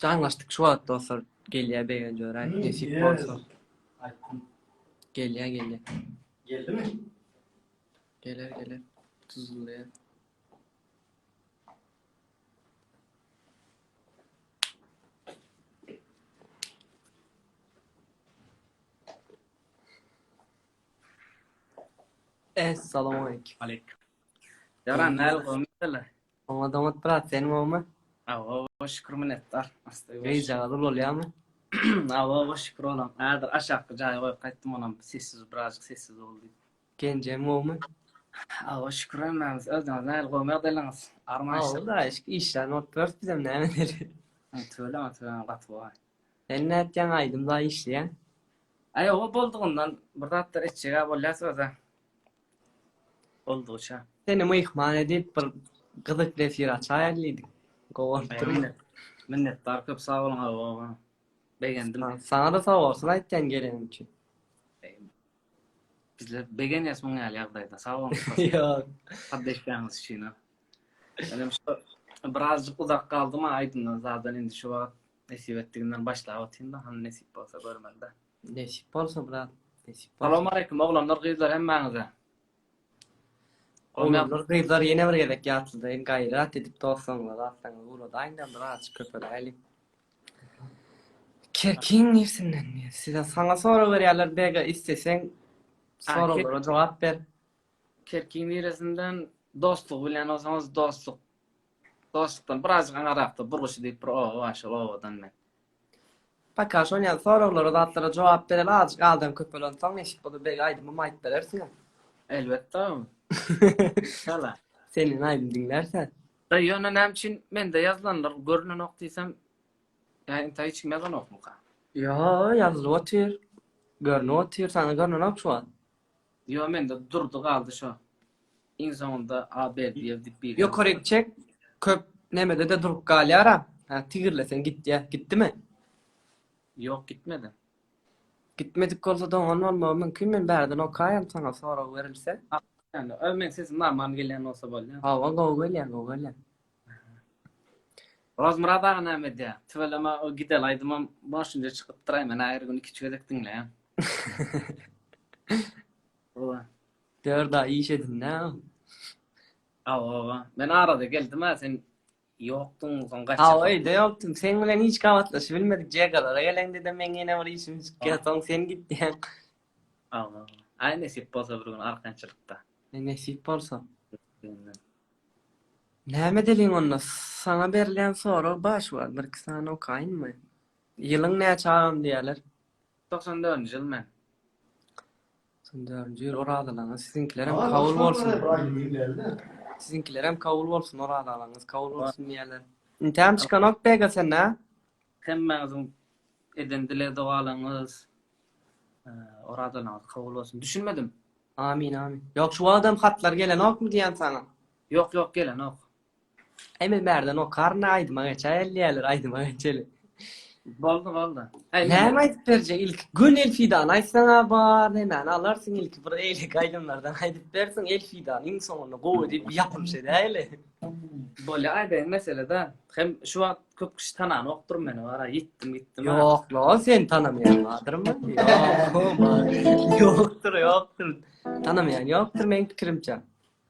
Anlaştık şu an dostlar. Geliye beğenci öğren. Nesip olsa. Geliye. Geldi mi? Gelir. Tuzluya. Assalamu alaikum. Aleyküm. Yaran nerede olmuşlar? Ona damat bırak senin olma. Ava şükür minnettar. Geyce alır oluyor mu? Ava şükür olam. Eğer aşağı cay koyup kayttım onam birazcık sessiz oldu. Gence olma. Ava şükür emmemiz. Özünüz nerede koymaya delanız. Armaştık. Aa, da işler not dört bizim ne emeleri. Tövle katı var. Sen ne edeceksin aydım daha işleyen. Ay o bolduğundan burada hatta içeceğe bolyası var. Oldu uça. Seni mıyıkman edip bir gıdık refir açayarlıydık. Kovurttum. Minnettar köp sağ olun ava. Beğendim. Sana da sağ olsun aytacaksın gelenim için. Bizler beğen yasmın gal yağdayda sağ olun. Yok. Kardeşlerimiz için. Benim şu birazcık uzak kaldım aydın zaten indi şu vakit nesip ettiğinden başlayatayım da hani nesip olsa görmelde. Nesip olsa bırak. Nesip olsa. Selamun aleyküm oğlanlar kızlar hemmenize. Oğlumlar kızlar yine bir gerek yatıldı. Gayret edip dostlarla rastlanır. Burada aynen rahat köpeği. Kerkin neresinden diye. Size sana soru veriyorlar. Bega istesen sorulara cevap ver. Kerkin neresinden dostluk bilen olsanız dostluktan birazcık anaraqtı. Burguş deyip bir o aşıl ovadan ben. Bakaş oynayan sorulara da atlara cevap verelim. Azıcık aldım köpeği son eşit oldu. Bega aydımı mayt verersin ya. Elbette mi? Hala. Senin aydın dinlersen. Da yönen hem için ben de yazılanlar görünen oktuysam yani intayı çıkmadan okmuka. Ya yazılı otur. Görünü otur. Sana görünü ok şu an. Yo men de durdu kaldı şu. İnsanında haber diye bir. Yok oraya çek. Köp nemede de durup gali ara. Ha tigirle sen git ya. Gitti mi? Yok gitmedi. Gitmedik olsa da onun olma mümkün mü? Berden o kayam sana sonra verilse. Yani övmen sesin normal gelen olsa böyle. Hava Google ya. Rozmurad ağa näme diye. Tüveleme o gidel aydım başınca çıkıp durayım ben her gün iki çöydek dinle ya. Ola. Diyor da iyi şey dinle. Ava. Ben arada geldim ha sen yoktun son kaç. Ha öyle yoktum. Sen bilen hiç kavatlaşı bilmedik diye kadar. Gelen dedim ben yine var işim çıkıyor. Son sen git diye. Ava. Ay nesip olsa bir gün arkançılıkta. Nesip olsa. Näme delin onda? Sana berilen soru baş var. Bir sana okayın mı? Yılın ne çağım diyorlar. 94 yıl men. Son 4. yıl oradalanız. Sizinkiler hem kavul olsun. Sizinkiler hem kavul olsun oradalanız. Kavul olsun diyorlar. İntiham çıkan ok bega sen ne? Hemmenizin edendile doğalınız. Oradalanız kabul olsun. Düşünmedim. Amin. Yok şu adam hatlar gelen ok mu diyen sana? Yok gelen ok. Hemen berden o karnı aydıma geçer 50 yerler aydıma geçeli. Boldu. Ne aydıp verecek ilk gün el fidan aysana var hemen alarsın ilk bir eyle kaydımlardan aydıp versin el fidan in sonunda go edip yapım şey değil. Böyle ayda mesele de hem şu an köp kişi tanan oktur meni var gittim. Yok lo sen tanımayan vardır mı? Yoktur. Tanımayan yoktur men fikrimce.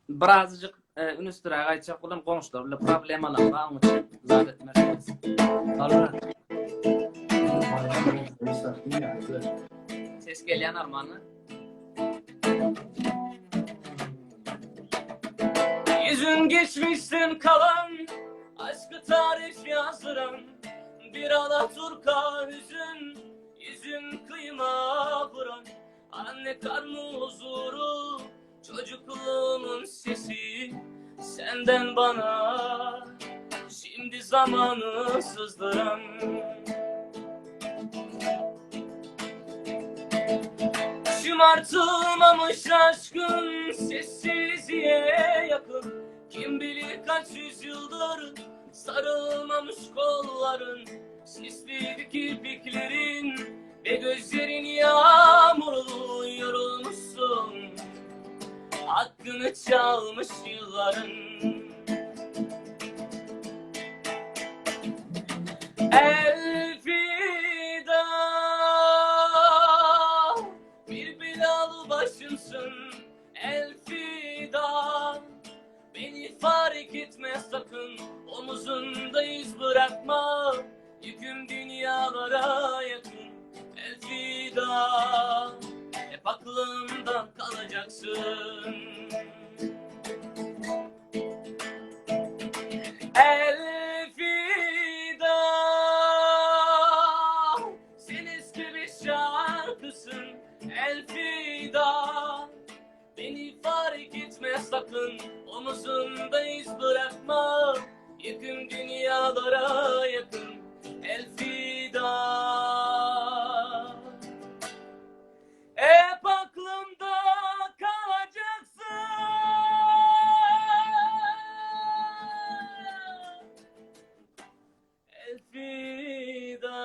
Birazcık üstüne ayçak olan konuşlar problemalar var mı? Zaten merkez. Alır. Ses gelen armanı. Yüzün geçmişten kalan aşkı tarif yazdıran bir Alaturka hüzün yüzün kıyma vuran anne karnı huzuru çocukluğumun sesi senden bana şimdi zamanı sızdıran şımartılmamış aşkın sessizliğe yakın kim bilir kaç yüzyıldır sarılmamış kolların sisli kirpiklerin ve gözlerin yağmurlu yorulmuşsun hakkını çalmış yılların Elfida, bir belalı başımsın elfida. Beni fark etme sakın, omuzunda iz bırakma. Yüküm dünyalara yakın elfida. Hep aklımdan kalacaksın. Elfida, sen eski bir şarkısın elfida. Beni fark etme sakın, omuzunda iz bırakma. Yüküm dünyalara yakın elfida. Hep aklımda kalacaksın. Elfida,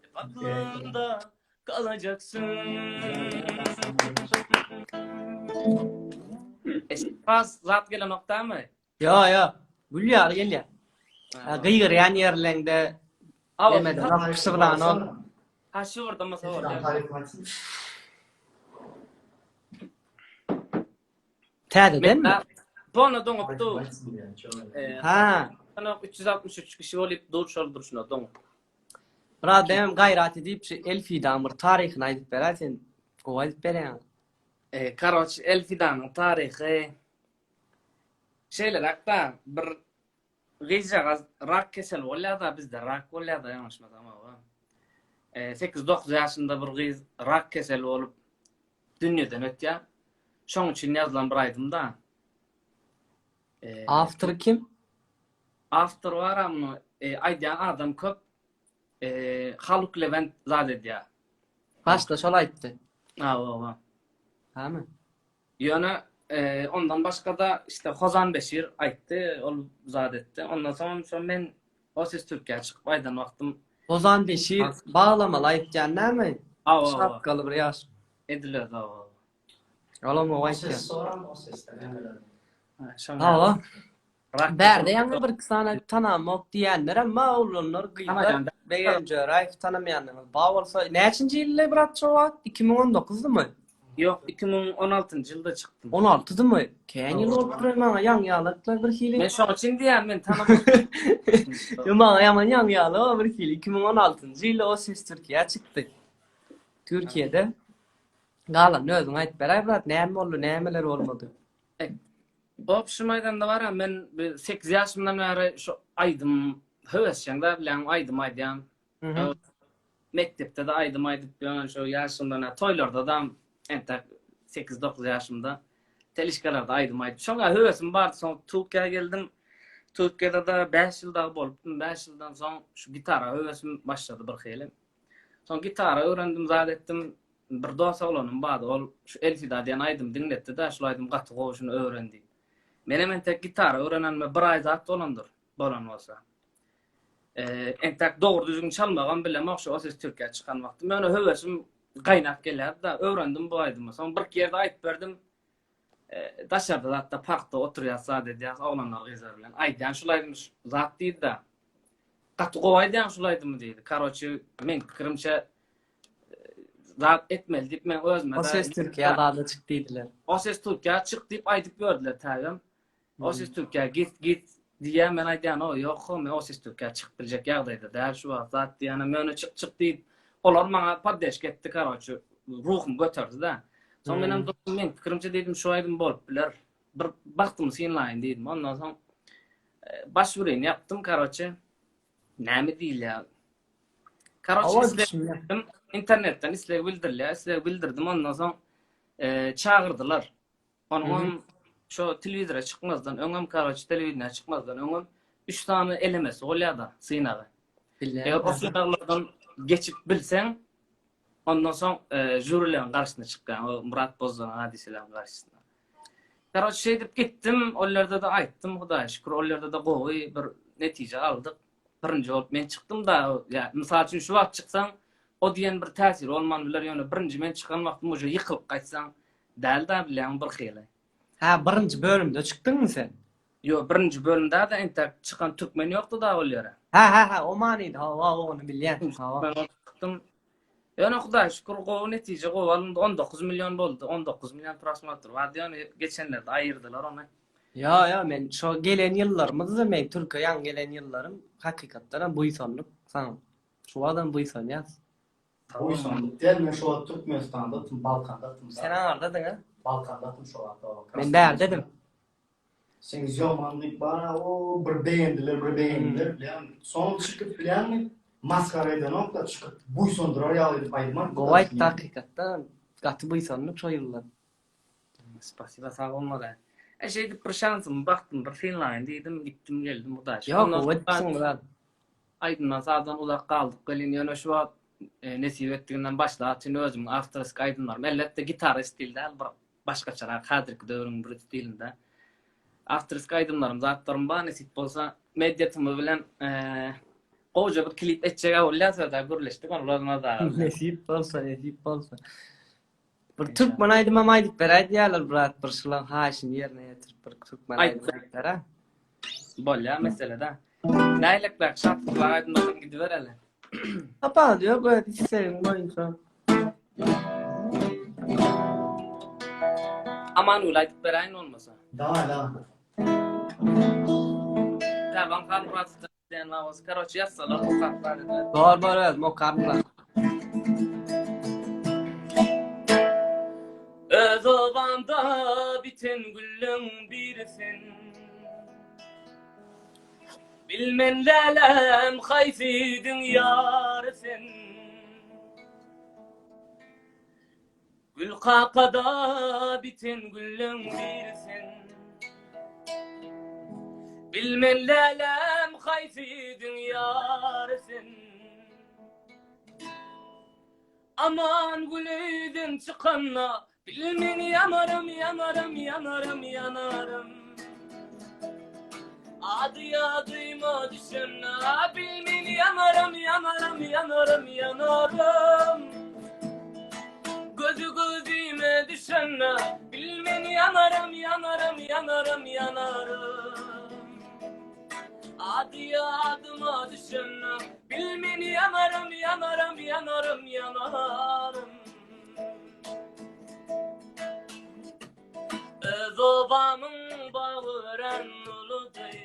hep aklımda kalacaksın. Faz zat gelen nokta mı? Ya. Gülýar gelýär. Gıýgyrýan yerlerde demedi. Rapşylan o. Ha şu orada masa var. Täze demmi? Bana doňupdy. Ha. Ana 363 kişi olup duruşuna doňup. Ra demem gaýrat edip şu elfidamyr taryhyny aýdyp berer sen. O aýdyp berýän. Karoç elfidanyň taryhy şeyler hakda bir gıcagaz rak kesel bolýar da bizde rak bolýar da ýanlaşmasam ama. 8-9 ýaşynda bir gyz rak kesel bolup dünýeden ötýär. Şoň üçin ýazylan bir aýdymda. After kim? After var ama aýdýan adam köp. Haluk Levent zat edýär. Başda şol aýtdy. Ha. Hami? Ýöne ondan başga da işte Hozan Beşir aýtdy, ol zat etdi. Ondan soň men O Ses Türkiýe çykyp aýdan wagtym Ozan Beşir bağlamaly aýtjan näme? Awa Şapkaly bir ýaş. ediler da. Olam o Ses aýtjan. soran o sesten hemen. Awa. Rak Berde ýa-ni bir sana tanamok diýenler ama olanlar gyýyp Tanajanda. beýenje raýf tanamaýanlar. Ba bolsa näçinji ýylda bir atçowat? 2019-dymy? Yok 2016 yılda çıktım. 16-dymy? Käň ýyl bolup durar maňa ýaňýalyklar bir hili. Ben şoň için diýär men tanamam. Maňa ýaman ýaňýaly bir hili 2016-njy ýylda O Ses Türkiýe çykdy. Türkiýede galan özüň aýdyp berer, näme boldy, nämeler bolmady. Hop şu maydanda var ya ben 8 yaşımdan beri şu aydım höwesçäňde bilen aydım aýdýam. Mektepde de aydım aýdyp şu yaşımdan toylarda da entek 8-9 yaşımda telişkalarda aydım aýdyp. Şoňa höwesim bar, soň Türkiýe'ye geldim. Türkiýede de 5 ýylda bolupdum. 5 ýyldan soň şu gitara höwesim başlady bir hili. Soň gitara öwrendim, zat etdim. Bir dost olanım bar, ol şu Elfida diýen aýdym dinletdi de şol aýdym gaty goşuny öwrendi. Menem tek gitara öğrenenme bir ay zat olandır. Bolan olsa. Entek doğru düzgün çalmagan bile makşu O Ses Türkiýe çıkan vakti. Men höwesim gaýnap gelýär da öwrendim bu aýdymy. Soň bir kere aýdyp berdim. Daşarda zatda parkda oturýar zat edýär oglanlar gyzlar bilen. Aýdýan şol aýdym zat diýdi da. Gaty gowaýdyan şol aýdym diýdi. Karoçy men pikirimçe zat etmeli diýip men özüme O Ses Türkiýe da çykdylar. O Ses Türkiýe çık diýip aýdyp berdiler tägem. O Ses Türkiýe git diýär men aýdýan o ýok, men O Ses Türkiýe çykyp biljek ýagdaýda däl şu wagt zat diýäne men çık diýip olar maňa paddeş getdi karoçy ruhum götürdi da. Soň menem dostum men pikirimçe diýdim şu aýdym bolup biler. Bir bakdym synlaýyn diýdim. Ondan soň başwuryn ýapdym karoçy. Näme diýilýär? Karoçy internetten isleg bildirdim. Ondan soň çağırdılar. Onuň şu telewizora çıkmazdan öňem karoçy telewizora çıkmazdan öňem 3 tane elemesi bolýar da synagy. O sınavlardan geçip bilsen ondan soň jürilerin garşyna çykkan o Murat Bozdağ hadiselerin garşysına. Karoçy şey dip gittim, ollarda da aýtdym, Hudaýa şükür ollarda da gowy bir netije aldyk. Birinji bolup men çykdym da, ya mysal üçin şu wagt çyksaň o diýen bir täsir bolman biler ýöne birinji men çykan wagtym oje ýykylyp gaýtsaň däl da bilen bir hili. Ha, birinji bölümde çykdyňmy sen? Yo, birinci bölümde de ente çıkan Türkmen yoktu da ol yere. Ha, o maniydi. Ha, onu bilýän. Ha. Ben okudum. Yani Hudaý şükür gowy netije gowalyndy 19 milyon boldy. 19 milyon prosmotr vardy. Yani geçenlerde ayırdılar onu. Ya men şu gelen yıllarımızda men Türkiýe ýan gelen yıllarım hakykatdan bu ýsanlyk sana. Şu adam bu ýsan ýaz. Bu son del men şu Türkmenistan'da, Balkan'da, Sen aradadyň ha? Balkan'da şu anda. Men bäl dedim. Sen Zyomanlyk bana o bir beğendiler bilen. Son çıkıp bilen maskara eden okla çıkıp bu son durar ya ayman. Gowaýt hakykatdan gaty bu ýsanlyk şu ýyllar. Spasiba sağ olmadı. Şeydi bir şansım baktım bir Finlandiya dedim gittim geldim Hudaý. Ýok, gowaýtsyň bilen. Aydından sağdan uzak kaldık. Gelin yana şu an nesip ettiğinden başla. Tüm özüm aftersk aydınlarım. Elbette gitar stilde başka çalar. Kadirki dövrün bir stilinde. Aftersk aydınlarım zatlarım bana nesip bolsa medyatımı bilen koca bir klip etçege olyasa da gürleştik. Onlarına da. Nesip bolsa. Bir Türkmen aýdym ama aýdyp beräýdi ýalar brat bir şulan haşyny ýerine ýetirip bir Türkmen aýdyp berä. Bolya meselede. Näýlekler şartlar aydınlarım gidivereli. Apa diýär bu isseň boýunça. Aman ulaytıp berəyin olmasa. Da. Taban kalmazdı. Denlavaz. Karoç yazsalar o kartları da. Bar mokarlar. Öz obamda biten güllüm birsin. Bilmen lelem hayfidin yarsin. Gül kakada biten güllüm birsin. Bilmen lelem hayfidin yarsin. Aman gülüydün çıkanla bilmen yanarım. Adıma düşenle bilmen yanarım. Gözüme düşenle bilmen yanarım. Adıma düşenle bilmen yanarım. Öz obamın bağıran uludur.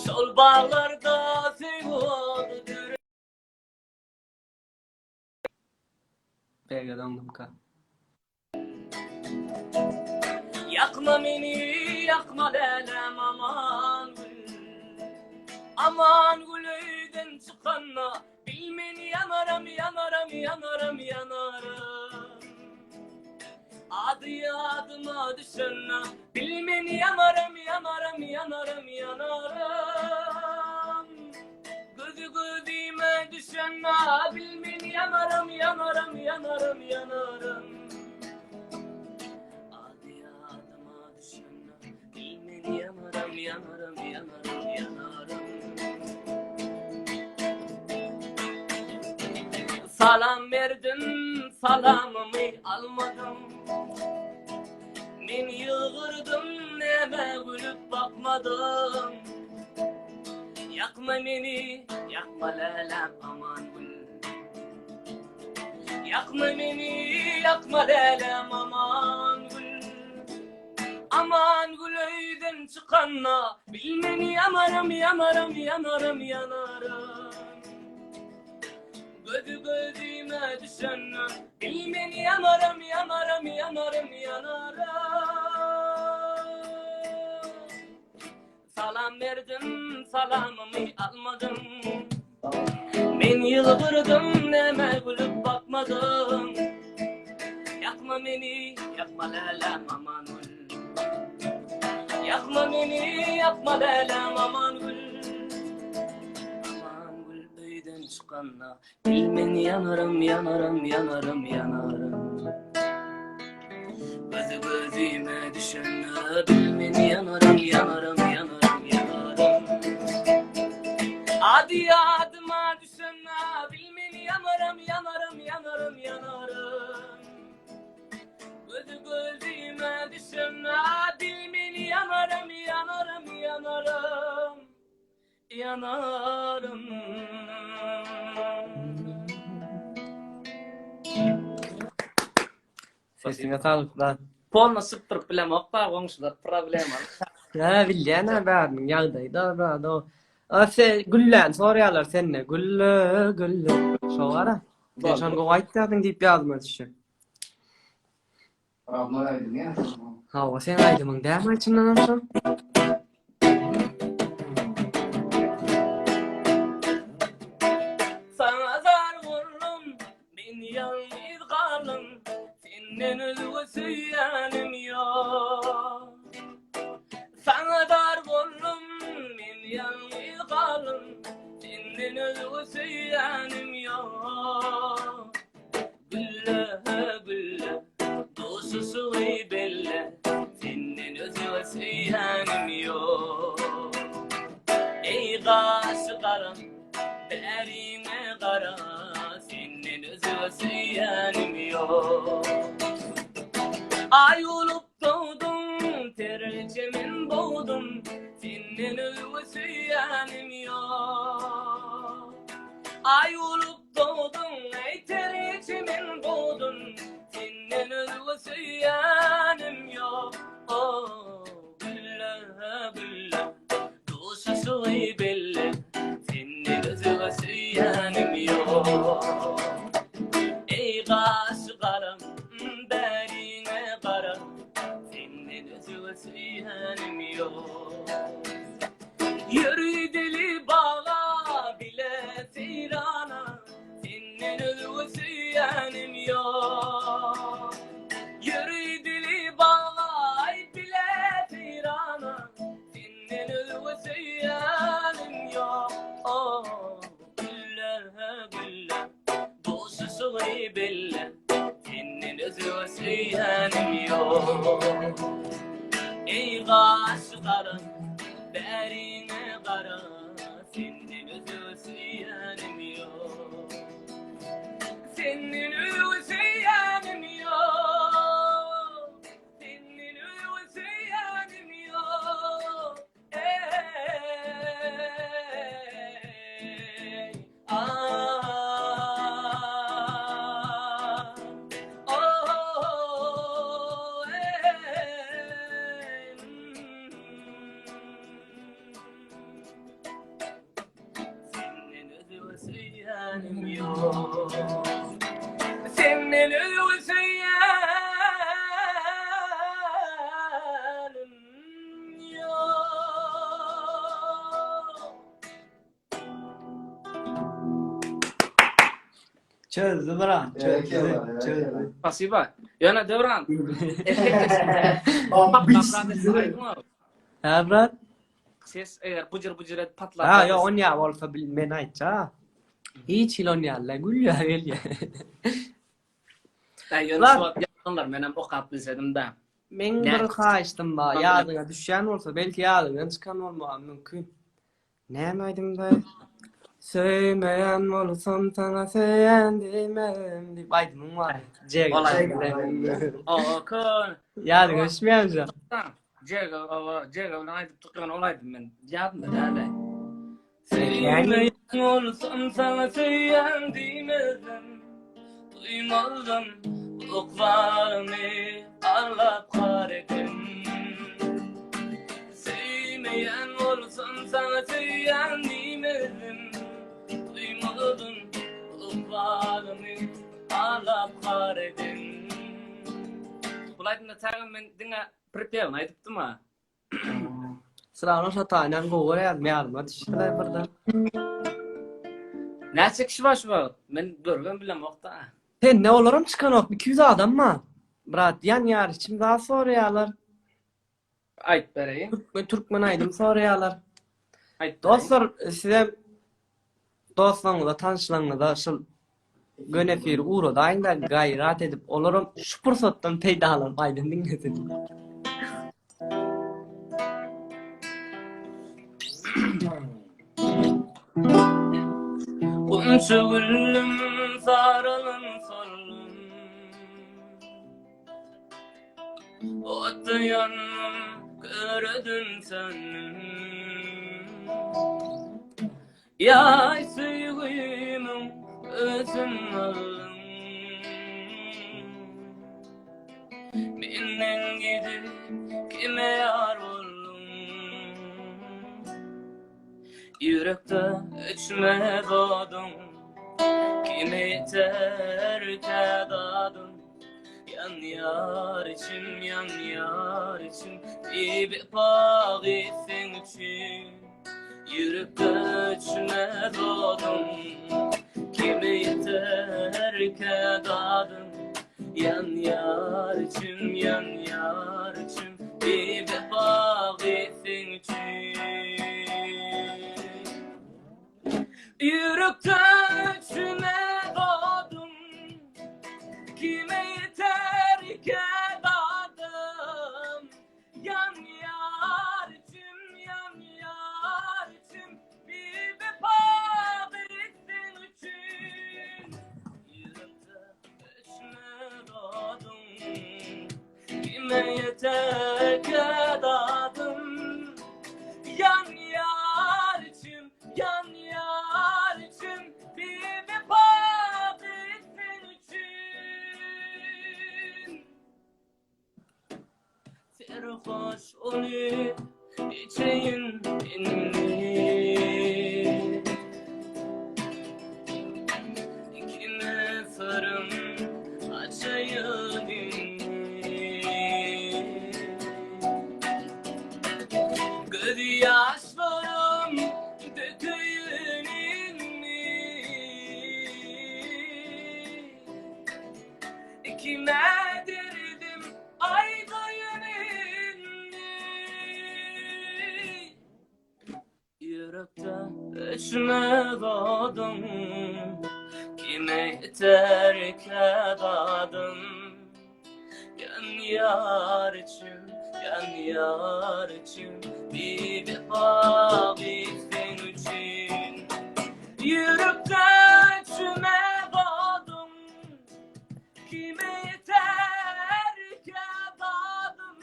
Şol bağlarda sevgidir. Beýledim ka. Yakma beni, yakma lelem aman gül. Aman gülüydün çıkanla bilmen yanarım. Adıma düşenle bilmen yanarım. Gözüme düşenle bilmen yanarım. Adıma düşenle bilmen yanarım. Salam verdim, salamımı almadım. Men yığırdım, neme gülüp bakmadım. Yakma beni, yakma lelem aman gül. Yakma beni, yakma lelem aman gül. Aman gülüydün çıkanla bilmen yanarım. Gözüme düşenle bilmen yanarım. Salam verdim, salamımı almadım. Men yıldırdım, neme gülüp bakmadım. Yakma beni, yakma lelem aman gül. Yakma beni, yakma lelem aman gül. Çıkanla bilmen yanarım. Gözüme düşenle bilmen yanarım. Adıma düşenle bilmen yanarım. Gözüme düşenle bilmen yanarım. yanarım, yanarım. Sesine sağlık lan. Polna sıktırıp bilemek var, onşular problem var. Ya bilyana ben yağday da. Ase güllen sorayalar senne. Güllü güllü. Şo ara. Geçen go aytdın diýip ýazma düşe. Rablar aydın ya. Ha, sen aýdymyň däme içinden şo? Sana zar vururum, ben yalnız kalım. Senden özgü süýänim ýok. Sana dar vururum, ben yalnız kalım. Senden özgü süýänim ýok. Gülle, gülle, dostusu belle. Senden özgü süýänim ýok. Ey gaşykaram, derine kara, senin özü süýänim ýok. Ay olup doğdum, tercimin boğdum, senin özü süýänim ýok. Ay olup doğdum, ey tercimin boğdum, senin özü süýänim ýok. Oh, gülle, gülle, dostusu belle. Senin özüge süýänim ýok. Ey gaşykaram, derine kara, senin özüge süýänim ýok. Yürü deli bağla bile seyrana, senin özüge süýänim ýok. Yürü deli bağla bile seyrana, senin özüge süýänim ýok. Oh, gülle, gülle, dostusu belle, senin özüge süýänim ýok. Ey gaşykaram, derine kara, senin özüge süýänim ýok. Senin özüge süýänim ýok. Senin özüge süýänim ýok. Senin özüge süýänim ýok. Senin özüge süýänim ýok. Çözdü bra. Çözdü. Spasiba. Yana Devran. Ha brat. Ses eğer bıcır bıcır et patlar. Ha ya on ya bolsa bilmen aýtsa. Hiç ilon ýaly gülýär elýär. Yani şu an yakınlar menem okap bilsedim de. Men bir haýşdym ba, ýadyňa düşýän bolsa belki ýadyňdan çykan bolmagy mümkin. Näme aýdym da? Söýmeýän bolsam sana söýendimem diýip aýdym var. O kon. Ýadyňa düşmeýär. Jega onu aydıp tutkan olaydım ben. Yadım da derdi. Sevmeyen olsam sana söýendimem. Duymadım oklarını arlap karedim. Sevmeyen olsam sana söýendimem. Duymadım oklarını arlap karedim. Bulaydım da tagım ben dinle prepare aydıptım ha. Sıraňa şataýan gowy ýazmaýarmy düşýär birden. Näçe kişi var şu wagt? Men görgen bilem wagtda. Sen ne olaram çykan ok 200 adam mı? Brat yan ýar içim daha soraýarlar. Aýt bereýin. Türkmen aýdym soraýarlar. Aýt. Dostlar size dostlarınızla tanışlarınızla şul gönefir uğrada aynı gayret edip olaram şu fırsattan peýdalar aýdym diňesin. Unçu güllüm sarılın solun. Otu yanım gördün sen. Yay süýgümün özün alın. Menden gidip kime yar boldun? Yürekde içme doğdun, kime yeter kadadın? Yan yar için, yan yar için, bir bağ etsen için. Yürekde içme doğdun, kime yeter kadadın? Yan yar için, yan yar için, bir bağ etsen için. Yürekte içme doğdun, kime yeter kadadın? Yan yar için, yan yar için, bir bağ etsen için. Yürekte içme doğdun, kime yeter kadadın? Yan yar için, yan yar için, bir bağ etsen için. Serhoş olup içeyin benimle, kime sarım açayım dinle. Göz yaşlarım döküyün inni, kime derdim aydayın inni. Yürekte içme doğdun, kime yeter kadadın? Yan yar için, yan yar için, bir bağ etsen için. Yürekte içme doğdun, kime yeter kadadın?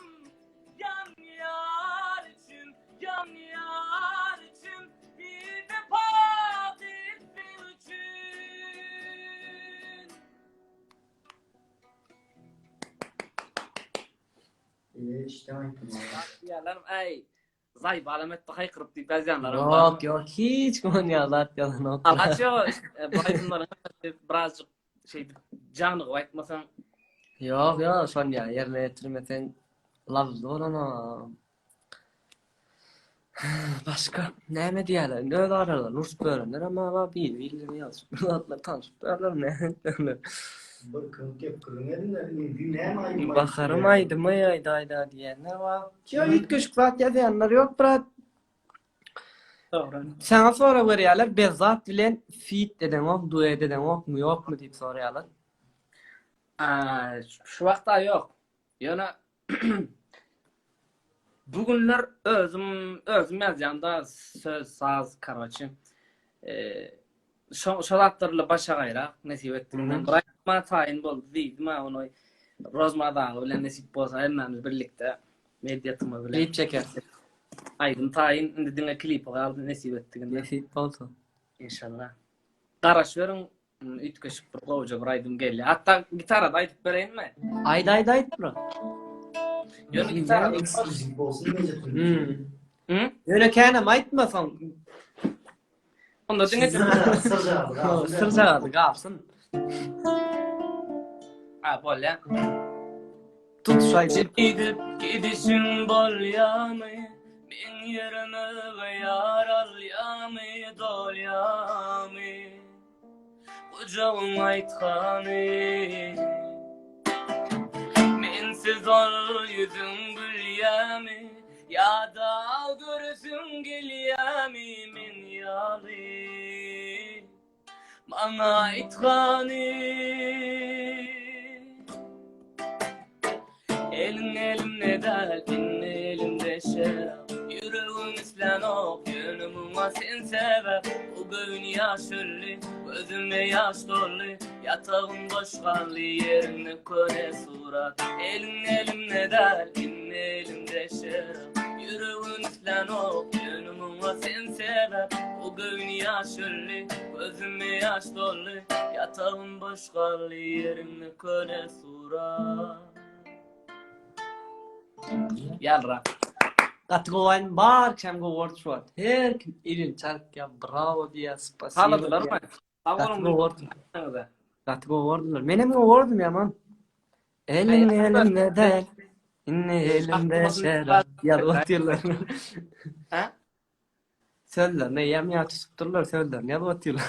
Yan yar için, yan yar için, bir bağ etsen için. İşte aytdım. Yalarım ey. Zayıf alamet daha kırıp deyip yazyanlarım. Yok yok hiç Konya'da yalan yok. Alaço bayınların birazcık şey canı aytmasan Yok yok son ya yerine getirmesen lafzı olana. Başka ne diyorlar? Ne ararlar? Rus öğrenler ama bildiğini yazıp atlar tanışıp derler ne? Bakın kep kırın edinler. Ne aydım? Bakarım aydı mı ayda diyenler var. Ya ilk küçük zat yazanlar yok bırak. doğru. Sana sonra veriyorlar bezat bilen fit deden ok, duet deden ok mu yok mu deyip soruyorlar. Şu vakta yok. Yani bugünler özüm yazanda söz saz karoçı. Şolatlarla başa gayrak nesip ettiğimden bırakma tayin boldu değil mi onu Rozma'da bilen nesip bolsa hemmemiz birlikte medyatımı bilen Klip çeker. aydın tayin indiğine klip kaldı nesip ettiğinden Nesip olsun. inşallah. Qaraş verin ütkeşip bir qowja bir aydın geldi. Hatta gitara da aytıp bereyim mi? Ayda bro. Yönü gitara Eksklusif olsun nece türlü. Hı? Öyle kendim aytmasam Onda dinle. sırcağı kalsın. Böyle. Tut şaydı. Gidip gidişin bol yağmı, ben yerine yar al yağmı, dol yağmı. Kucağım aytkanı, mensiz ol yüzün gül yağmı, ya da görürsün gel yağmı, men yalı. Bana aytkanı, elin elimde derdin elimde şerap, yüreğim islen ok yönümüme sen sebep. Bu göğün yaşırlı gözüme yaş dolu, yatağım boş kallı yerimde köre surat. Elin elimde derdin elimde şerap, yüreğim islen ok yönümüme sen sebep. Bu Bugün yaşırlı, gözüme yaş dolu, yatağım boş kaldı, yerimni köle sura. Yalra. Katıgovan bar kim go word shot. Her kim ilin çark ya bravo diye spasibo. Haladılar mı? Katıgo word. Sağolun. Katıgo wordlar. Menem go wordum ya man. Elim elimde del. İnne elimde şerap. Ya otyorlar. Ha? Söller ne yem ya tutup dururlar söller. Ne otyorlar.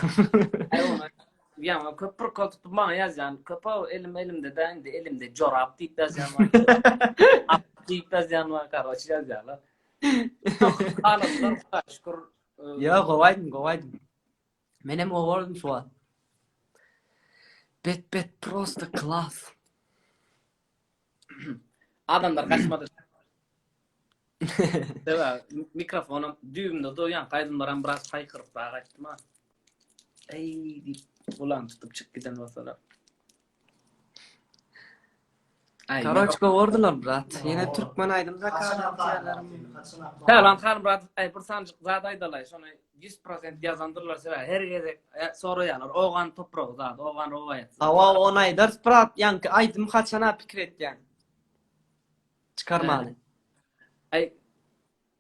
Ya köpür koltup bana yazan köpü elimde de elimde çorap deyip yazan var. Deyip yazan var kardeş yazıyorlar. Haladılar şükür. Ya kovaydım. Menem go wordum şu an. Bet prosto klas. Adamlar kaçmadı. Deva mikrofonum düğümde doyan kaydımdan biraz kaykırıp daha kaçtım ha. Ey deyip ulan tutup çık giden olsalar. Karaçka wordular brat. Yine Oo. Türkmen aydım da Kaçın kaçan aptal. Kaçın aptal. Helan kan brat ay bir sancık zaday dalay sonra 100% yazandırlar sever her geze soruyorlar oğan toprağı zat oğan ovayat. Hava onay ders brat yankı aydım kaçana fikret yani. Çıkarmalı. Ay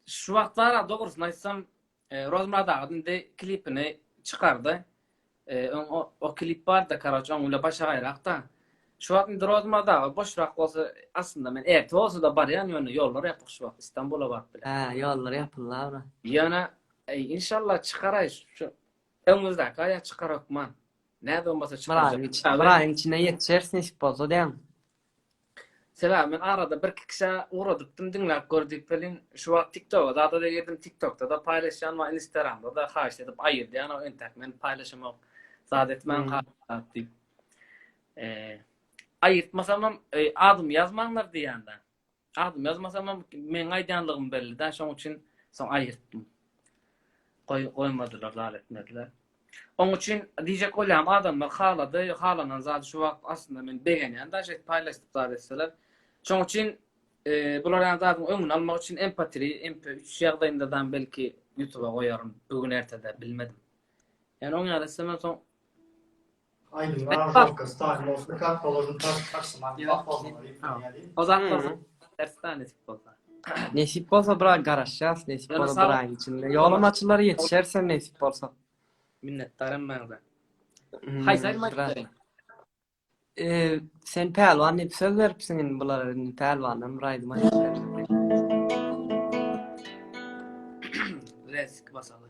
şu vaxtlara doğrusunu aytsam Rozmradağ'ın de klipini çıkardı. O klip var da karaç onunla başa ayrakta. Şu vaxtın Rozmradağ boşrak olsa aslında men erti olsa da bar yani yollar yapıp şu vaxt İstanbul'a bak bile. Ha yolları yapın lavra. Yana inşallah çıkaray şu önümüzdeki aya çıkarak man. Nerede olmasa çıkaracak. Brahim içine yetişersin iş bozu değil mi? Selam ben arada bir kişi uğradıktım dinlep gördük falan şu an TikTok'a da yedim TikTok'ta da paylaşan var Instagram'da da haş edip ayırdı yani o entekmen paylaşımı saadet men kalktı. Ayırtmasam adım yazmanlar diyende. Adım yazmasam men aydanlığım belli de şonun için son ayırttım. Koymadılar zaletmediler. Onun için diyecek olayım adamlar haladı, halanan zaten şu vakt aslında men beğenen de şey paylaştık zaten. Şonun için bular zaten ömün almak için MP3 yağdayında belki YouTube'a koyarım. Bugün ertede bilmedim. Yani onun arasında son Aydın Rarovka, Stalin, kart doların karşısına o zaman dersten nasip olsa. Nesip olsa bırak garajacağız. Nesip Yani olsa sağ ol. bırakın içinde. Yolum açıları yetişersen nesip olsa. Minnettarım ben de. Hmm, Hay sayın bırak. maçtayım. Sen pelvan hep söz veripsin bunların pelvanım raydım ayetlerini. Resik basalı.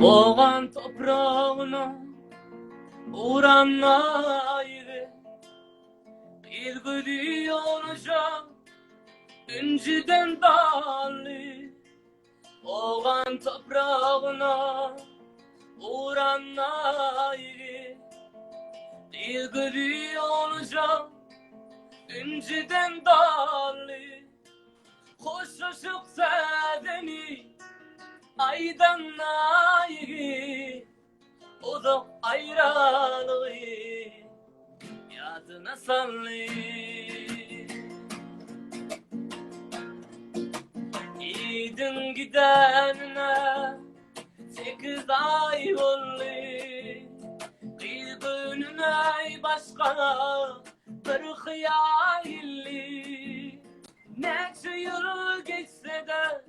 Oğan toprağına uğranaydı bir gülü olacak önceden dallı Oğan toprağına uğranaydı bir gülü olacak önceden dallı hoşlaşıp sedeni aydan ayı o da ayranı yadına sallı gidin gidenine 8 ay oldu bir gününe başka bir hayalli neçe yıl geçse de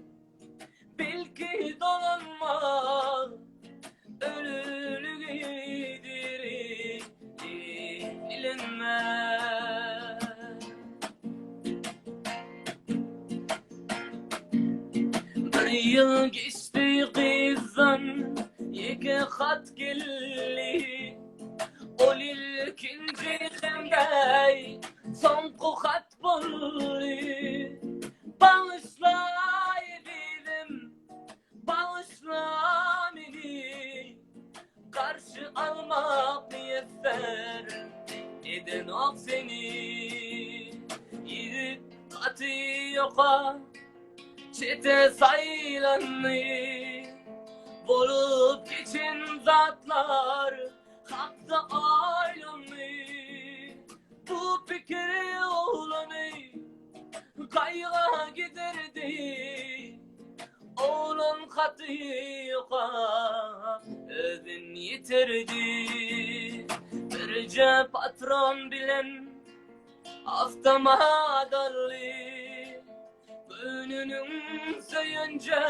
belki dolanma ölülü gidir bilinmez bir yıl geçti kızdan iki hat geldi ol ikinci demde son hat buldu bağışlay dedim bağışla beni karşı almak yeter eden ok seni yedi katı yoka çete sayılanı bolu saatlar hatta aylanı bu fikri oğlanı kayga giderdi oğlan hatıqa özün yitirdi birce patron bilen avtomadallı önünün sayınca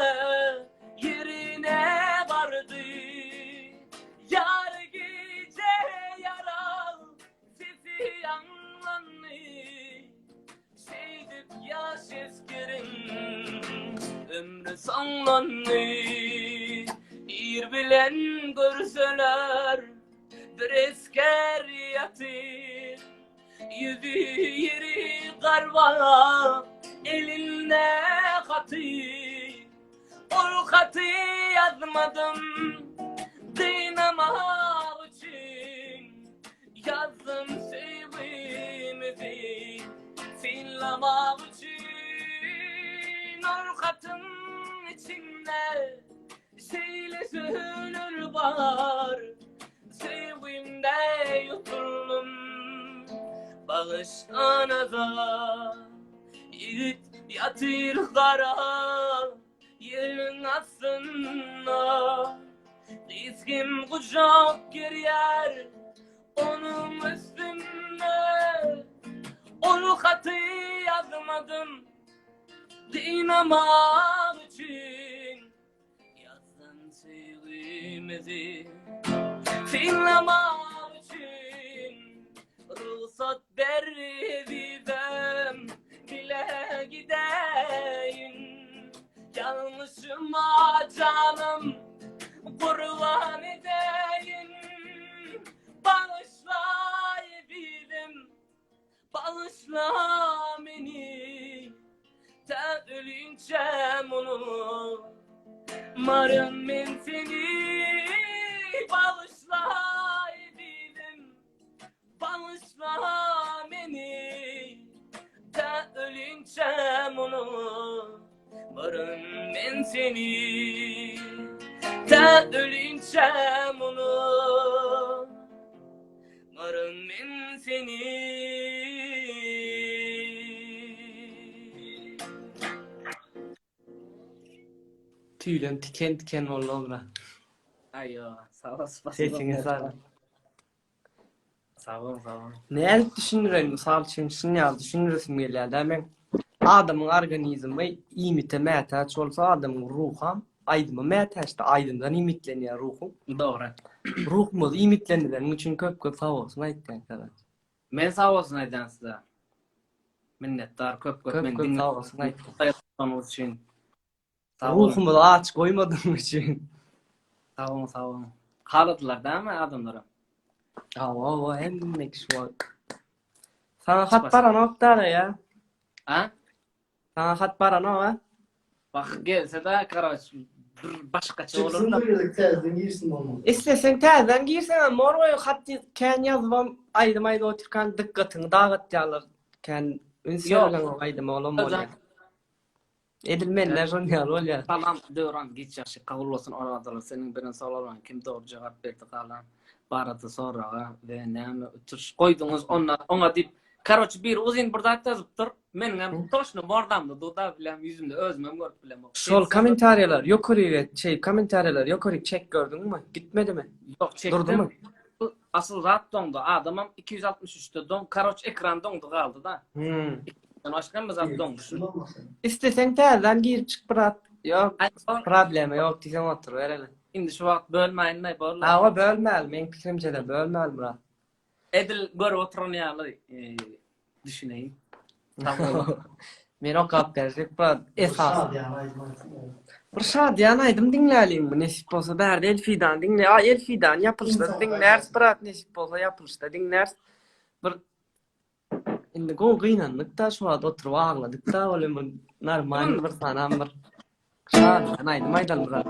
yerine vardı yar gece yaral sesi anlandı şeydik yaş eskirin ömrü sonlandı ir bilen görseler bir esker yatır yüzü yeri karva eline katı ol katı yazmadım dinamak için yazdım sevgimizi sinlamak için ol katın içinde şeyle sönür var sevgimde yutuldum bağış anaza yiğit yatır kara yerin aslında dizgim kucak geriyer onun üstünde onu katı yazmadım dinamak için yazdım sevgimizi sinlamak için ruhsat verdim bile gideyim yanlışıma canım kurban edeyim bağışla evidim bağışla beni ta ölünce onu marım ben seni bağışla evidim bağışla beni ta ölünce onu varım ben seni ta ölünce onu varım ben seni Tüylen tiken tiken oldu obra. Ayo sağ ol Sesini sağ. sağ ol sağ ol Ne düşünürüm sağ için ya düşünürüm geldi. Ben adamın organizmi imite metaç olsa adamın ruham aydımı metaçta aydından imitleniyor ruhum. doğru Ruhumuz imitlendiğinin için köp sağ olsun ayttan kadar. men sağ olsun aydan size minnettar köp men Köp sağ olsun ayttan. dinlediğiniz için sağ olun Ruhumuzu aç koymadığım için. sağ olun Kaladılar değil mi adamlara? O emmek şu an. Sana hat para noktada ya. Ha? Sana hat para no ha? Bak gelse de karaç başkaça olur Çıksın da. da tezden girsin olmaz. İstesen tezden girsen morgoy hat kan yazmam aydım ayda oturkan dikkatini dağıt yalar. Kan ünsürlen aydım oğlum ol. Edilmenler son yar ol ya. Falan döran geç yaşı kabul olsun oradalar. Senin birin sorulan kim doğru cevap verdi kalan. Baratı sonra ve neyme ötüş koydunuz ona deyip karoç bir uzun burada yazıptır. Menin toşnu bordamda duda bilem yüzümde özmem görüp bilem. Şol komentaryalar yukarı komentaryalar yukarı çek gördün mü? Gitmedi mi? Yok Durdu mu? çektim. Asıl rahat dondu. Adamım 263'te don karoç ekran dondu kaldı da. Ben başkan mı zat donmuş. İstesen tezden girip çık bırak. Yok Ay, problemi yok diyeceğim otur ver hele. Şimdi şu vakt bölmeyin ne böyle. Ama bölmel, men fikrimce de bölmel bura. Edil gör oturun yalı düşüneyim. Tamam. Men o kap verecek bura esas. Şad yani aytmaz. Bir şadiyan aydım dinleyeyim bu nesip olsa derdi Elfi'dan dinle. Elfi'dan yapılışta İnsan dinlers bırak nesip olsa yapılışta dinlers. Bir indi go gıynanlık da şu an oturup ağladık da öyle bir normal bir sanam bir şadiyan aydım aydan bırak.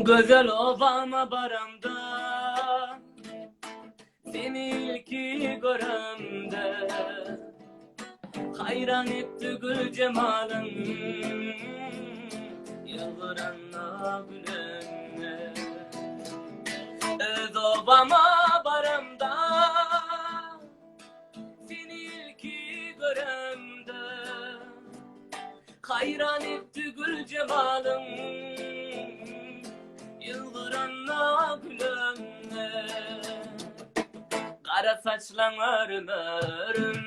Güzel ovama baramda seni ilki görümde hayran etti gül cemalın yıldıranna gülenme. Öz obama baramda seni ilki göremde hayran etti gül cemalın yıldıranna gülenme. Kara saçların örüm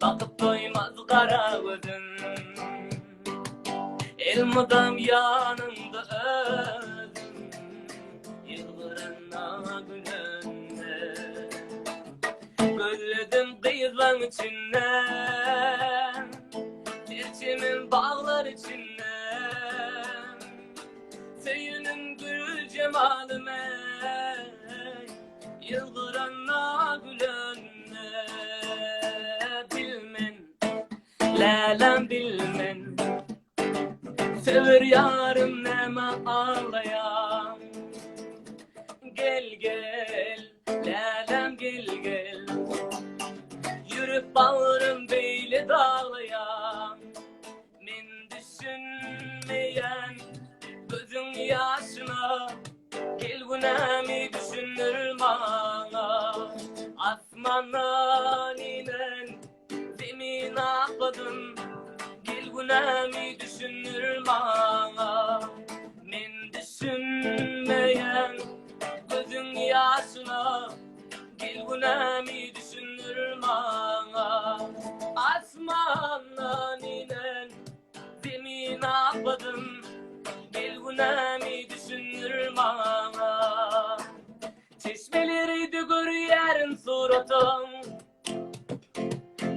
bakıp doymaz kara gözün. Elmadam yanımda özüm yıldıranna gülenme. Gözledim kıyılan içinden içimin bağlar içinden senin gül cemalime yıldıranna gülenme. Bilmen lelem bilmen sever yarım nema ağlayan. Gel gel lelem gel gel yürüp bağırım beyle dağlayan. Men düşünmeyen gözün yaşına gel günemi düşünür bana. Asmandan inen zemin atladın gel günemi düşünür bana. Men düşünmeyen gözün yaşına gel günemi düşünür bana. Asmandan inen zemin atladın gel günemi düşünür bana. Çeşmeleri dögür yarın suratım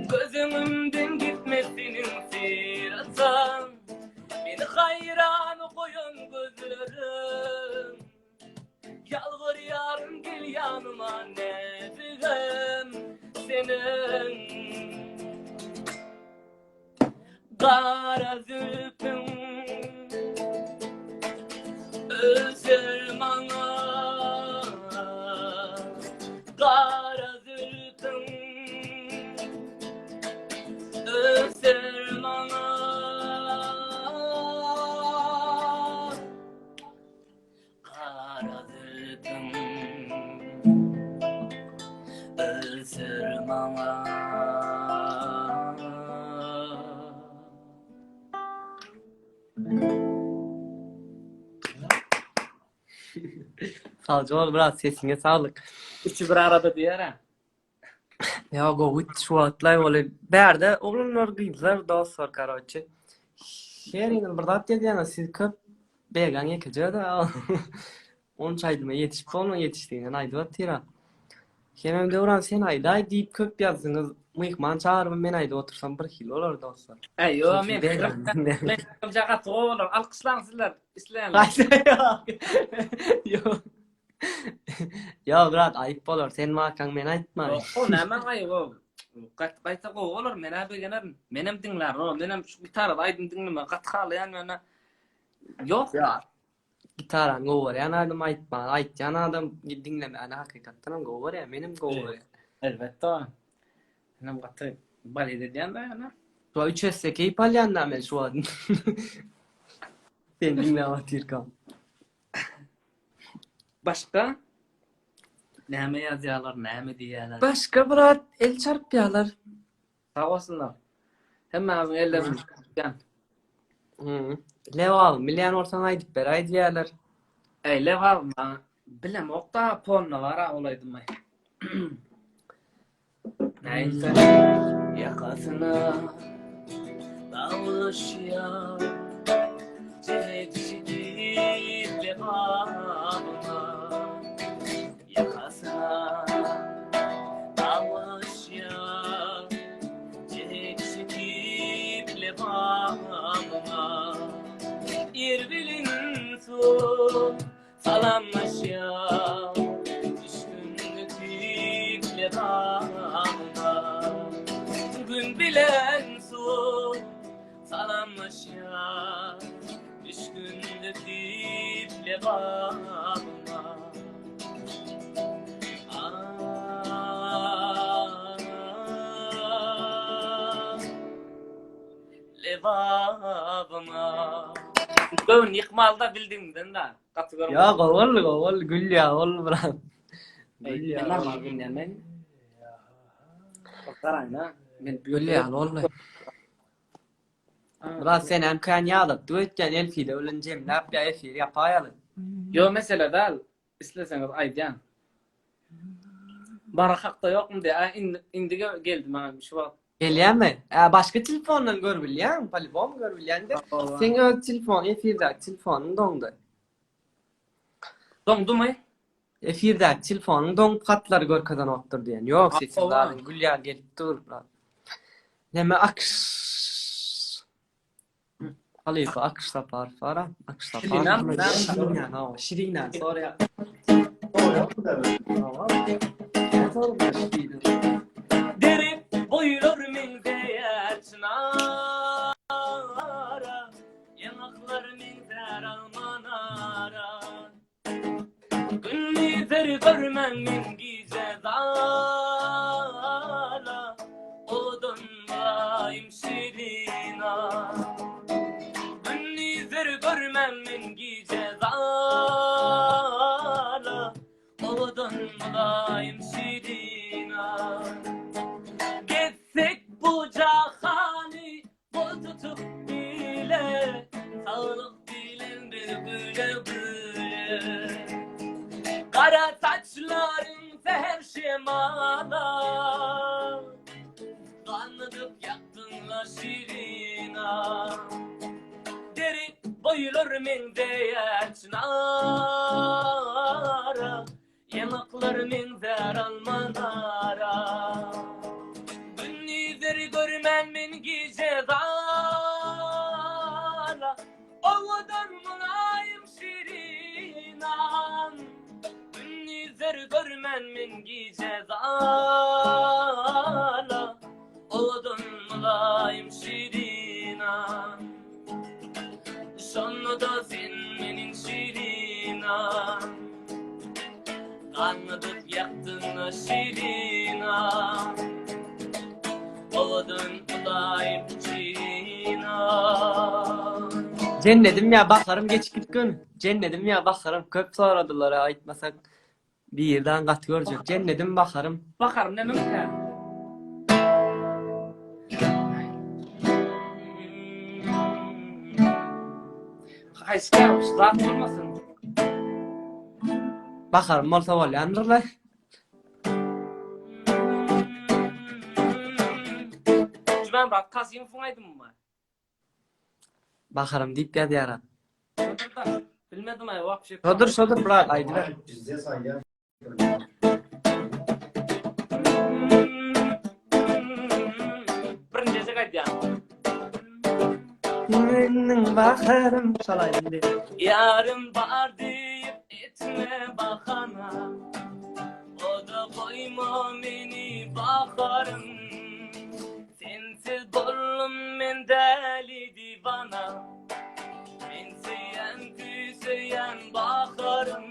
gözümden gitmesinin siratın. Beni hayran koyun gözlerim yalvar yarın gel yanıma ne bileyim senin. Kara zülfün özür bana. Kara zülfün özür bana. Kara zülfün özür bana. Sağ ol biraz sesine sağlık. İçi bir arada diyer ha. Ya go şu atlay böyle berde oğlunlar kızlar dostlar karoçı. Şerinin bir dat dediğine siz köp began yekece da. Onun çaydıma yetişip onun yetiştiğine aydı var tira. Hemen de oran sen ayda deyip köp yazdınız. Mıyıkman çağırma ben ayda otursam bir kilo olur dostlar. Yo men Began. jagat olur. Alkışlansınlar. İsleyenler. Hayır yok. Ya brat ayıp olur. Sen makan men aytma. O näme gaýy o? Gaýta go olur men abi gener. Menem dinler o. Menem şu gitarda aydın dinleme. Gatxalayan mena. Yok Ya. Gitaran gower ya adam aytma. Aytjan adam dinleme ana hakykatdan gower ya menim gower. elbette. Menem gatı bal edýän da ýa-ni. Şu 3 SK İtalyan'da men şu an. Sen dinle Tirkan. Başka näme ýazýarlar, näme diýýärler. Başka brat el çarpýarlar. Sağ olsunlar. Hemmämiň ellerimiz ýan. Leval milyon orsan aydyp ber aýdýarlar. Eyle varma. Bilem okta porno var ha olaydım ben. Neyse. Yakasına davuşya çekişiyle bağına yakasına davuşya çekişiyle bağına İrbilin su salamlaşya düşkünlük tiple bağına gün bilen su salamlaşya düşkünlük tiple bağına Levabıma. Bugün yıkmalda bildimden da. Katıyorum. Ya gol gül ya gol bırak. Gül Ey, ya. ben normal dinlemeyin. Bakarayın ha. Ben Gül ya gol. Bırak sen emkan yağlıp duetken elfiyle ölüneceğim. Ne yap ya efir yapayalım. Yo mesela da isteseniz aydan. Bana hakta yok mu diye. Indi geldim ben şu an. Geliyor mi? Başka telefondan gör bilyen. Telefon gör bilyen de. Sen o telefon efirdeki telefonun dondu. Dondu mu? Efirdeki telefonun don katları gör kazan ottur diyen. Yok sesin Aa, zaten gül ya gelip dur. Neme akış. Halife akış tapar fara. Akış tapar. Şirina, Şirina sonra ya. Doğru yaptı da böyle. Tamam. Ne sorun Şirina? Derip boyulur min değer çınara. Yanaklar min der almanara. Günlüleri görmem min gize dala. Odunlayım şirina. Günlüleri görmem min gize dala. Odunlayım şirina. Getsek bu cahani bol tutup bile sağlık bilen bir güle güle. Kara saçların seher şemala kanlıdıp yaktınla şirina. Deri boyulur min değer çınara. Yanaklar min der almanara. Günlüleri görmem min gece dala. Ovadan mulayim şirinan. Günlüleri görmem min gece dala. Ovadan mulayim şirinan. Sonunda sen benim şirinan. Anladık yaktın şirina. Oldun bulayım şirina. Cennedim ya bakarım geç git gün. Cennedim ya bakarım köp soradılar aitmasak bir yerden kat görecek. Cennedim bakarım. Bakarım ne mümkün. Hayır, rahat olmasın. Bakarım olsa var yanırlar. Ben bak kasayım funaydım mı? Bakarım deyip geldi yara. Bilmedim ay vak şey. Şodur bırak haydi ver. Bizde sayı. Birinci kaydı ya. Bakarım çalayım diye. Yarın var deyip etme bakana. O da koyma beni bakarım. Sensiz bollum men deli divana. Ben seyen küseyen bakarım.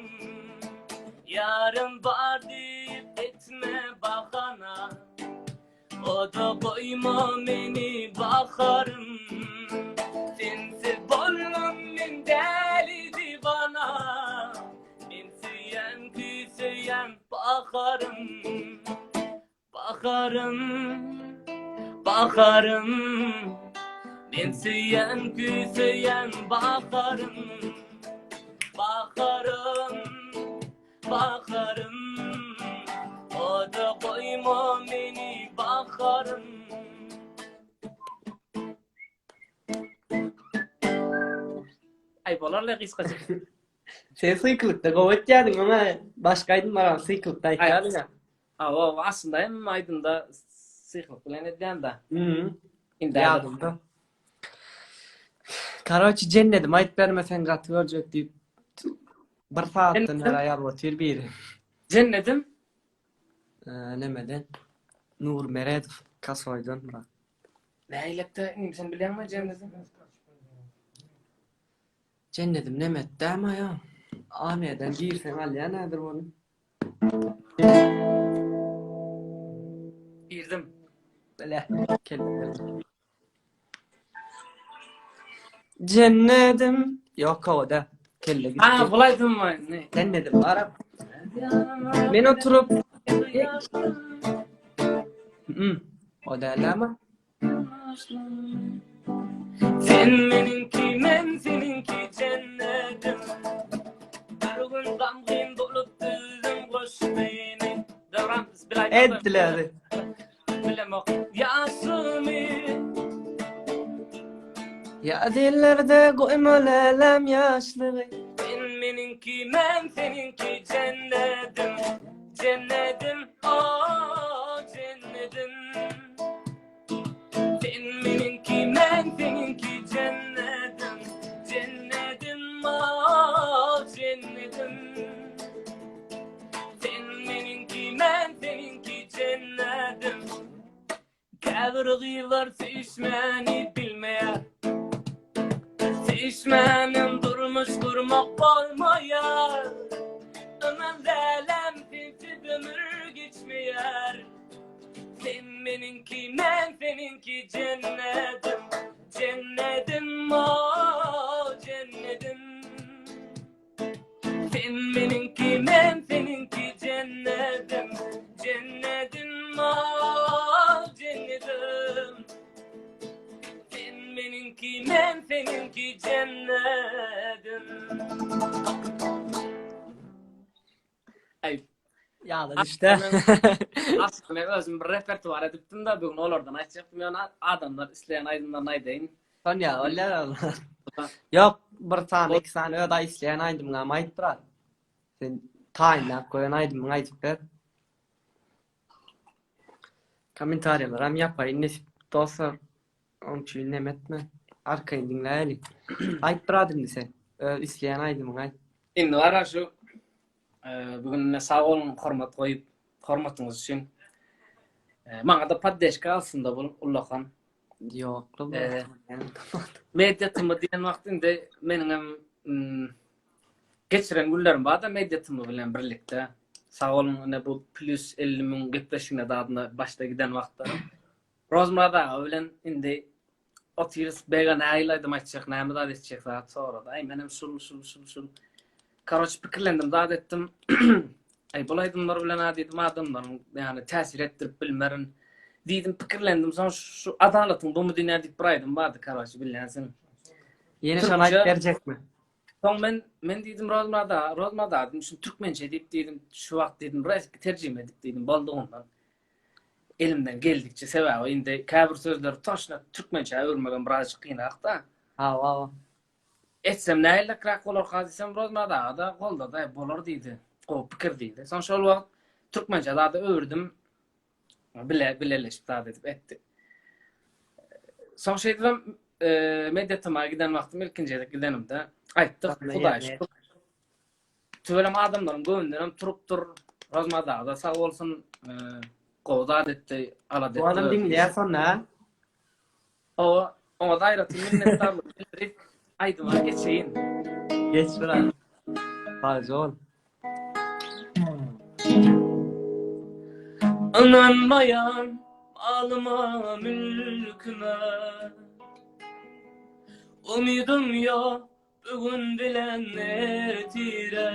Yarın var deyip etme bakana. O da koyma beni bakarım. Sensiz bollum men deli divana. Ben seyen küseyen bakarım. Bakarım. Ben seyen küseyen bakarım. Bakarım. O da koyma beni bakarım. Ay bolarla kıskacık. Sen sıykılıkta kovet geldin ama başkaydın bana sıykılıkta geldin ya. O aslında hem aydında sıklık bilen edilen de. İndi Yardım da. Karaçı cennedim ait vermesen katı görecek deyip bir saatten her ayar otur bir. Cennetim. Nemeden? Nur Meredov kasoydun bırak. Leylekte neyim sen biliyor musun cennetim? Cennedim nemet değil mi ya? Ahmet'den değilsen al ya nedir bunu? Bildim. Böyle kelimeler. Cennetim yok o da. Kelle gitti. Ha bulaydım mı? Ne? Cennetim Arap. Men oturup o da ama Sen meninki men seninki cennetim. Bir gün gamgin bolup düzdüm koş beni. Devran bilaydım. ettiler. Bilemok Yasumi. Ya dillerde koymalelem yaşlı. Sen meninki men seninki cennetim. Cennetim oh cennetim. Sen meninki men seninki cennetim. Cennetim oh cennetim. Sen meninki men seninki cennetim. Kabir var sevişmeni bilmeyen. Sevişmenin durmuş kurmak olmayar. Ömür delem sinsiz ömür geçmeyer. Sen beninki men seninki cennetim. Cennetim oh cennetim. Sen beninki men seninki cennetim. Cennetim oh cennetim. Sen beninki men seninki cennetim. Ay Yağlar işte. aslında özüm bir repertuar edipdim da bugün olardan açacaktım yani adamlar isleyen aydınlar naydeyin. Son ya onlar. Yok bir tane iki tane öda isleyen aydım ama ayıp bırak. Sen tayinlap koyan aydım ayıp ver. Komentaryalar hem yapayım nesip dostlar. Onun için nemetme. Arkayı dinleyelim. Ayıp bırakın sen. İsleyen aydım ay. Indi var şu bugün sağ olun hormat koyup hormatınız için. Bana da paddeşka aslında bu Ullahan. Yok. Medyatımı diyen vaktinde benim geçiren günlerim var da medyatımı bilen birlikte. Sağ olun ne bu plus 50.000 gitleşine dağında başta giden vaxtlarım. Rozmada ölen indi otiris began aylaydım açacak neyme da edecek saat sonra da. Ay benim sul. Karoç pikirlendim da ettim. Ay bulaydımlar bilen adettim adamların yani tesir ettirip bilmerin. Dedim pikirlendim sonra şu adaletın bu mu dinledik buraydım vardı karoç bilensin. Yeni şan ayıp verecek mi? Son ben dedim Rozmada dedim şimdi Türkmençe deyip dedim şu vakt dedim resmi tercüme edip dedim baldı ondan. Elimden geldikçe sever o indi kabir sözleri taşla Türkmençe öğrenmeden birazcık kıynak da. Ha. Etsem neyle krak olur kazısam Rozmada da kolda da bolar deydi. O pikir deydi. Son şu vakt Türkmençe da öğrendim. Bileleşip da edip etti. Son şey dedim medyatıma giden vaktim ilkinci gidenim de. Ayttık Hudaş. Tüvelem adamlarım gönderim turup dur Rozmada da sağ olsun qoda etti aladı. Bu adam dinleyen sonra. O da ayrıtı minnettarlık bildirip aydıma geçeyim. Geç bırak. Fazla ol. Ananmayan alıma mülküme umidum yok bugün bilen netire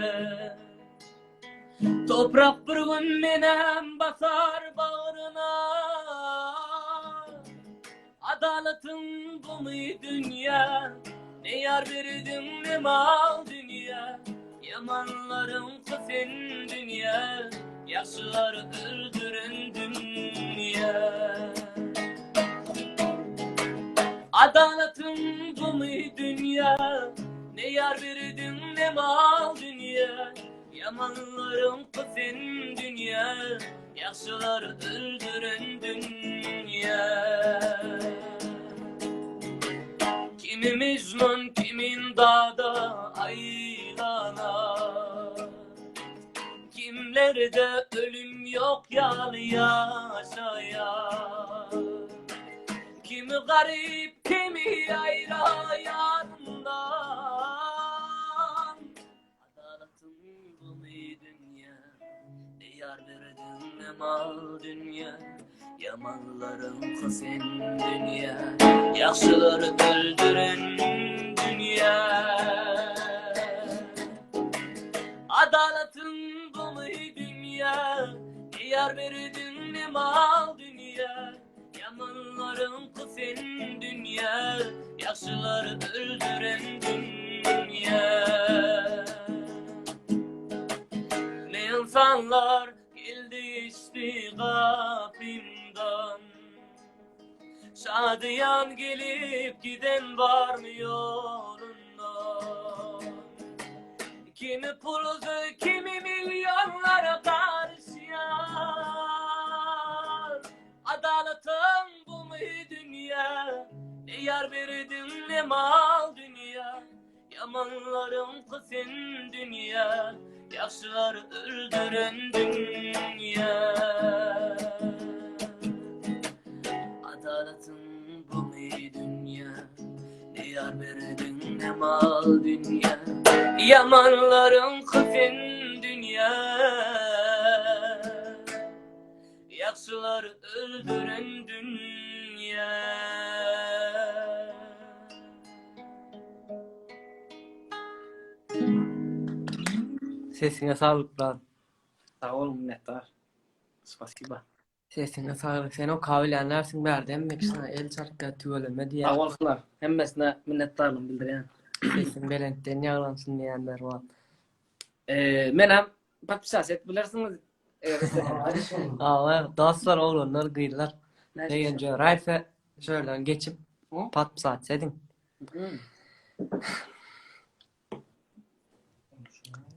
toprak bir gün menem basar bağrına adaletin bu mu dünya ne yar verdim ne mal dünya yamanların kıfen dünya yaşları öldüren dünya adaletin bu mu dünya ne yar verdim ne mal dünya yamanların kıfen dünya yaşları öldüren dünya kimi mecnun kimin dağda aylana kimlerde ölüm yok yalı yaşaya kimi garip kimi ayrı yanından adaletin bu mu dünya ne yar verdin ne mal dünya yamanların kısen dünya yaşlıları öldüren Yamanların kusen dünya, yaşlıları öldüren dünya. Ne insanlar geldi geçti kapımdan, şadiyan gelip giden var mı yolundan? Kimi puluzu, kimi milyonlara karşıyan. Adaletın bu mu dünya? Ne yar verdin ne mal dünya. Yamanların kızın dünya, yaşlıları öldüren dünya. Adaletin bu mu dünya? Ne yar verdin ne mal dünya. Yamanların kızın dünya, yaşlıları öldüren dünya. Sesine sağlık lan. Sağ ol minnettar. Spasiba. Sesine sağlık. Sen o kahvelenlersin berdi emmek sana el çarkka tüöleme diye. Sağ olsunlar. Hemmesine minnettarlığımı bildireyim. Sesin belentten yağlansın diyenler var. Menem pat siyaset bilirsiniz. Ağlar, dostlar oğlanlar gıyırlar. Deyince Rayfe şöyle geçip pat saat sedin.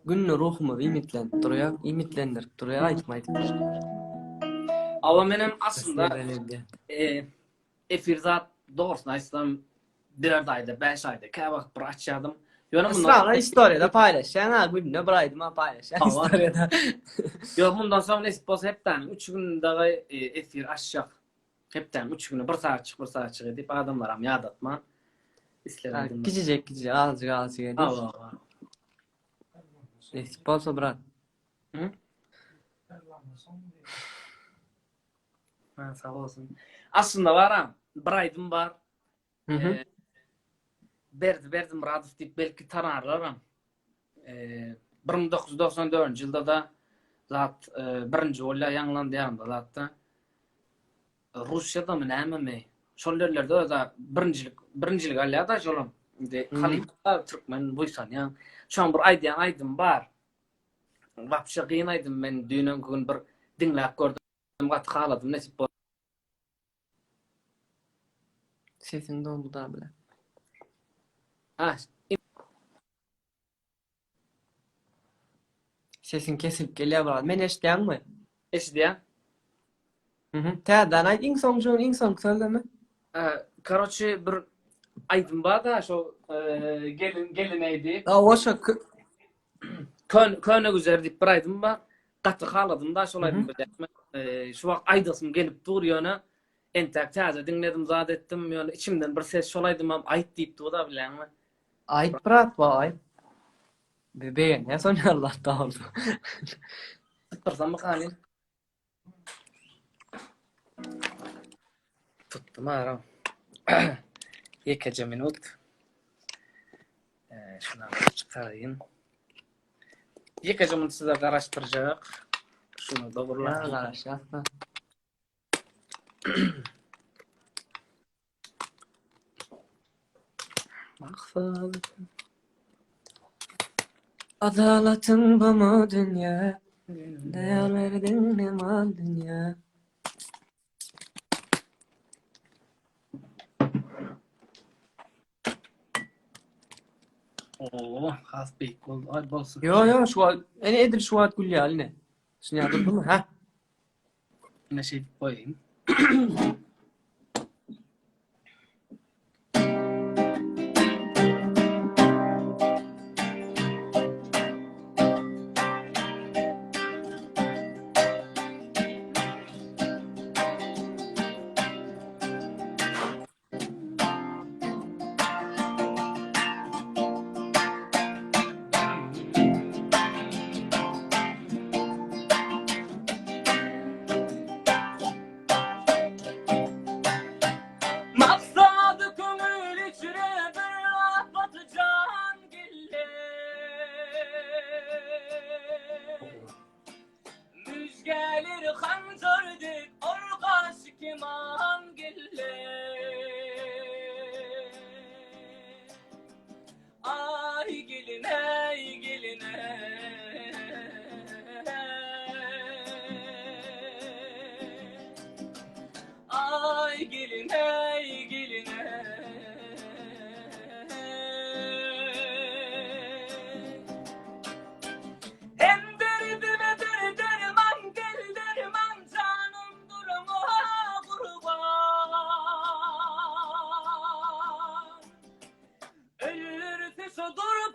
Günlü ruhumu imitlendirip duruyor aytmaydı. Ama menem aslında efirzat doğrusunu açsam birer ayda, 5 ayda kebak bırakçadım. Sonra istoriyada paylaşan ha günlü buraydıma paylaşan istoriyada. Yok bundan sonra nesip olsa hepten 3 günde efir aşağı. Hepten 3 günü 1 saat çık edip adamlara yad atma. İsterim. Gidecek azıcık edip. Allah Allah. Nesip olsa bırak. Hı? Ha, sağ olsun. Aslında var ha, bir aydım var. Berdim Radif deyip belki tanarlarım. 1994 yılda da zat birinci ola yanlandı yanımda zatta. Rusya'da mı näme mi? Şol yerlerde da birincilik alya da şolum. Indi Halif'ta Türkmen buysan ya. Şu an bir aydım var. Vapşa kıyın aydım men düğünün gün bir dinlap gördüm. Gat kaladım nesip oldu. Sesin dondu da bile. Ha, Sesin kesip geliyor bana. Men eşleyen mi? işte ya. Täden ayt iň soň söyleme. Короче bir aydım var da şu gelin eydi. Oşa Köne güzel deyip bir aydım var. Gatı kaladım da şolaydım bir şu vakt aydasım gelip duruyor. Entek taze dinledim zat ettim. Yani içimden bir ses şolaydım am ayt deyip duda bilen mi? ayt bırak vay. Bebeğin ne son Allah'ta oldu. Tıkırsam mı kalin? Tuttum ara. Yekece minut. Şuna çıkarayım. Yekece minut size araştıracak. Şunu doğrulayayım. Arkadaşlar. Maksat. Adaletin bu mu dünya? Değer verdin ne mal dünya? Oo, has beyik oldu. Ay bolsun. Yo şu an ene edir şu an kulli haline. Şunu yadırdın mı? Ha? Ne şey koyayım.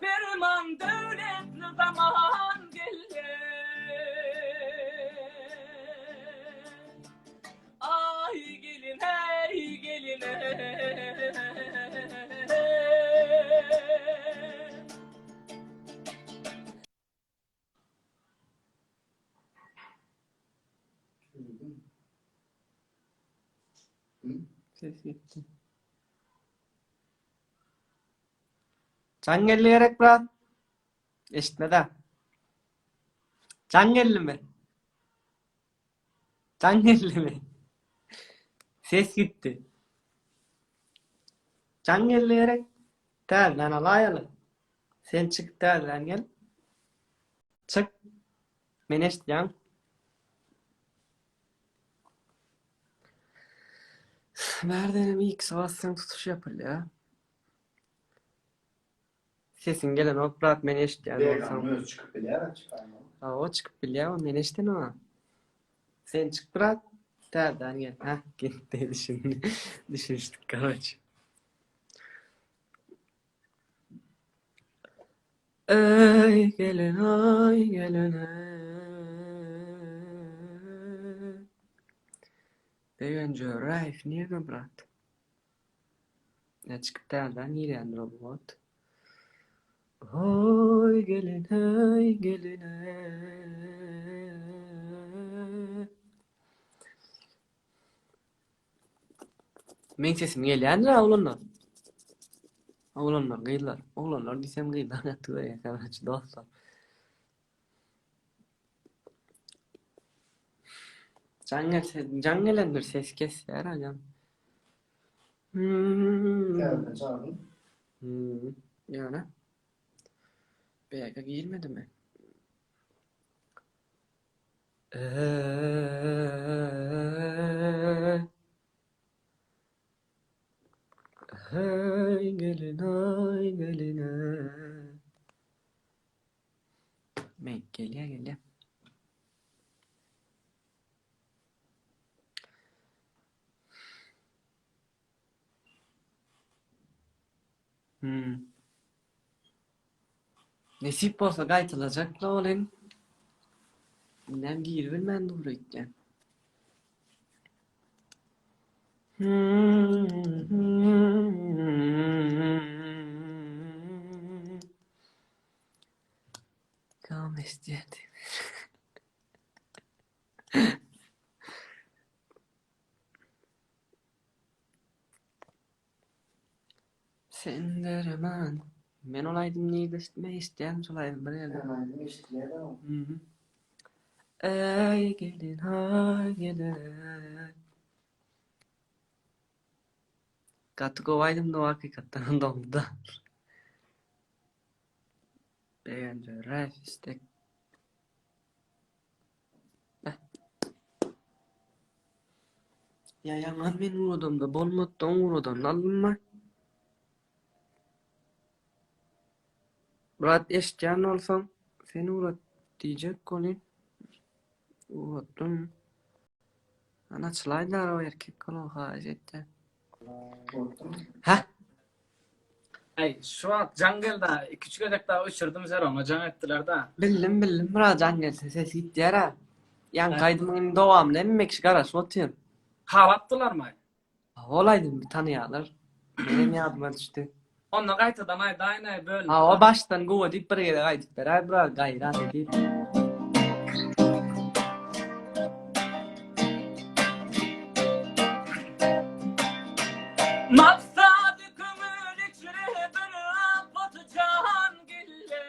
perman dövletli zaman gelir. Ay gelin hey gelin hey. Ses gitti. Can gelleyerek bırak. İşitme de. Can geldi mi? Can geldi mi? Ses gitti. Can gelleyerek terden alayalı. Sen çık terden gel. Çık. Meneş can. Merdenim ilk savaştan tutuş yapıldı ya. Sesin gelen o bırak meneş can Vegan olsam. öz çıkıp bile çıkarmam. Ha, o çıkıp biliyor o meneşten o. Sen çık bırak. Terden gel. Hah gitti şimdi. Düşüştük kaç. Ey gelin ay gelin ey. Bence Raif niye mi bıraktı? Ne çıkıp terden yine robot. Oy gelin ey gelin ey. Men sesim geliyor da oğlunlar. Oğlunlar gıylar. Oğlunlar desem gıylar. Tüve ya kardeş dostlar. Can gelendir ses kes ya hocam. Terden çağırdım. Yani. Beyaka giyilmedi mi? Hey gelin ay gelin ay. Mek geliyor geliyor. Nesip olsa kaytılacak la olan. Bilmem giyir bilmem doğru iken. Kam istedi. Sen dereman. Men olaydım neydi isteyen olaydım buraya. Hemen işte ne o? Ey gelin ay gelin. Katı kovaydım da o hakikaten doldu. Beğence ref istek. Ya yaman men uğradım da bolmuttan uğradım aldın mı? Murat eşcan olsam seni uğrat diyecek Colin. Uğrattım. Ana çılaylar o erkek kolu hacette. Heh. Ay şu an jungle'da küçük ödek daha uçurdum sen ona can ettiler de. Bildim Murat can gelse ses gitti yara. Yan Heh. kaydımın devamlı emmek çıkarasın oturuyorum. Havattılar mı? Olaydım bir tanıyanlar. Benim yadıma düştü. Onunla kaytıdan ay dayanay böyle. Ha o baştan gova deyip buraya da kaydık beraber gayra dedi. Maksadı kömür içine beni batacağın gille.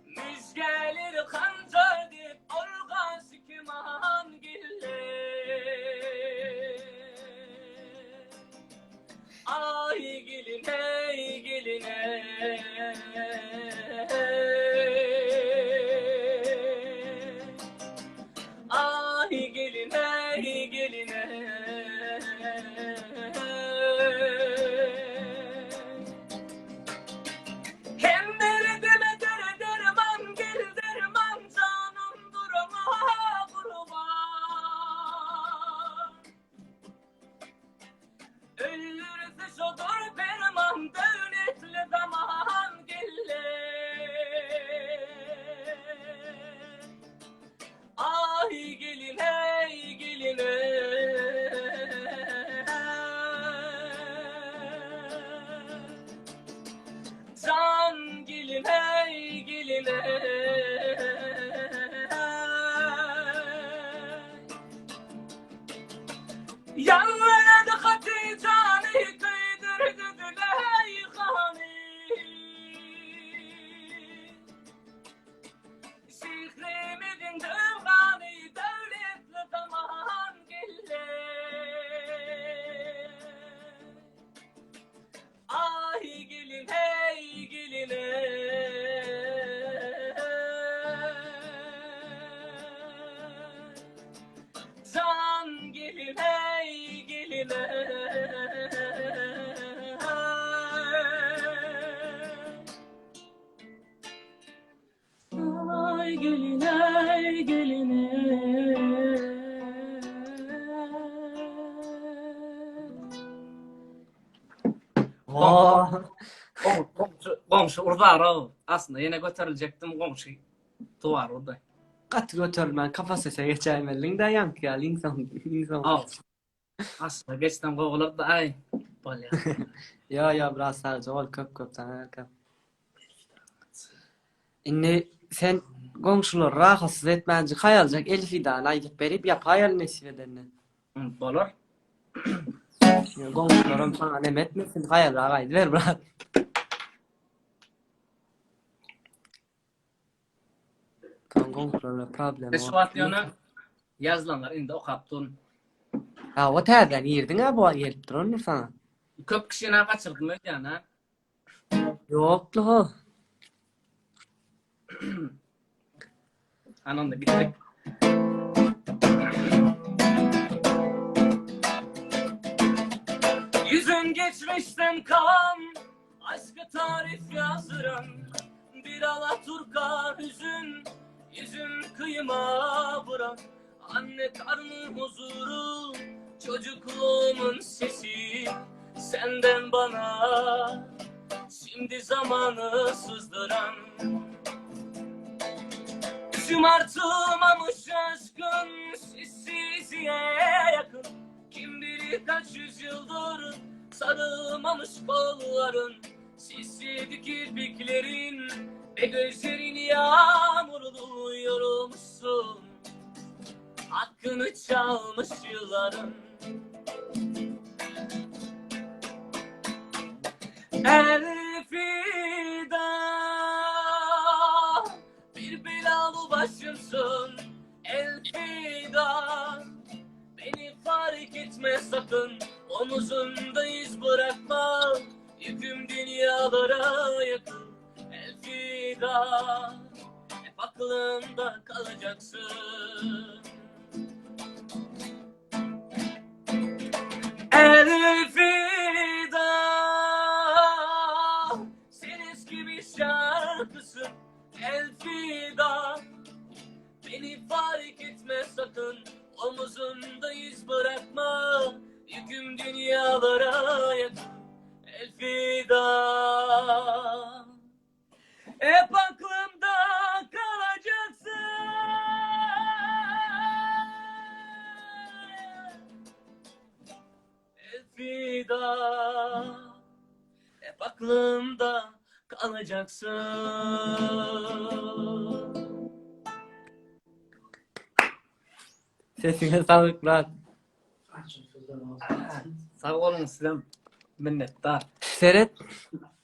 Müz gelir kancar dip organ sikiman gille. Ay gelin hey gelin hey. Ay gelin hey gelin hey. Hem derdime derman gel derman canım durma kurban. Ölürse şodur devletli zaman gelle. Ay gelin ey gelin ey. Can gelin ey gelin ey. Yanlara Hatice'ni kıydırdılar hani. Şehrimizin dövgani devletli zaman gelle. Ay gelin hey gelin can gelin hey gelin ay gelin hey gelin Oh. Komşu urdar o. Aslında yine götürülecektim komşu. Duvar orada. Kat götürmen kafa sese geçeyim elinde yank ya linson. Al. Aslında geçten kovulup da ay. Böyle. Ya biraz sadece ol köp sana köp. Inni sen komşular rahatsız etmence hayalcak Elfi'den ayıp berip yap hayal nesif edenine. Olur. Komşularım sana ne etmesin hayal rağaydı ver bırak. Komşularla problem Şu atyonu yazılanlar indi o kaptın. Ha o terden girdin ha bu gelip durun sana. Köp kişine kaçırdım öyle yani. Yok lo. Anında gittik. Yüzün geçmişten kan, aşkı tarif yazırım. Bir Alaturka hüzün, yüzün kıyıma bırak. Anne karnı huzuru, çocukluğumun sesi. Senden bana, şimdi zamanı sızdıran. Şımartılmamış aşkın sessizliğe yakın. Kim bilir kaç yüzyıldır sarılmamış kolların. Sisli kirpiklerin ve gözlerin yağmurlu yorulmuşsun. Hakkını çalmış yılların. Elfida bir belalı başımsın. Elfida beni fark etme sakın. Omuzunda iz bırakma. Yüküm dünyalara yakın. Elfida hep aklımda kalacaksın. Elfida sen eski bir şarkısın. Elfida beni fark etme sakın. Omuzunda iz bırakma. Yüküm dünyalara yakın. Elfida hep aklımda kalacaksın. Elfida hep aklımda kalacaksın. Sesine sağlık Murat. Sağ olun sizden minnettar. Seret.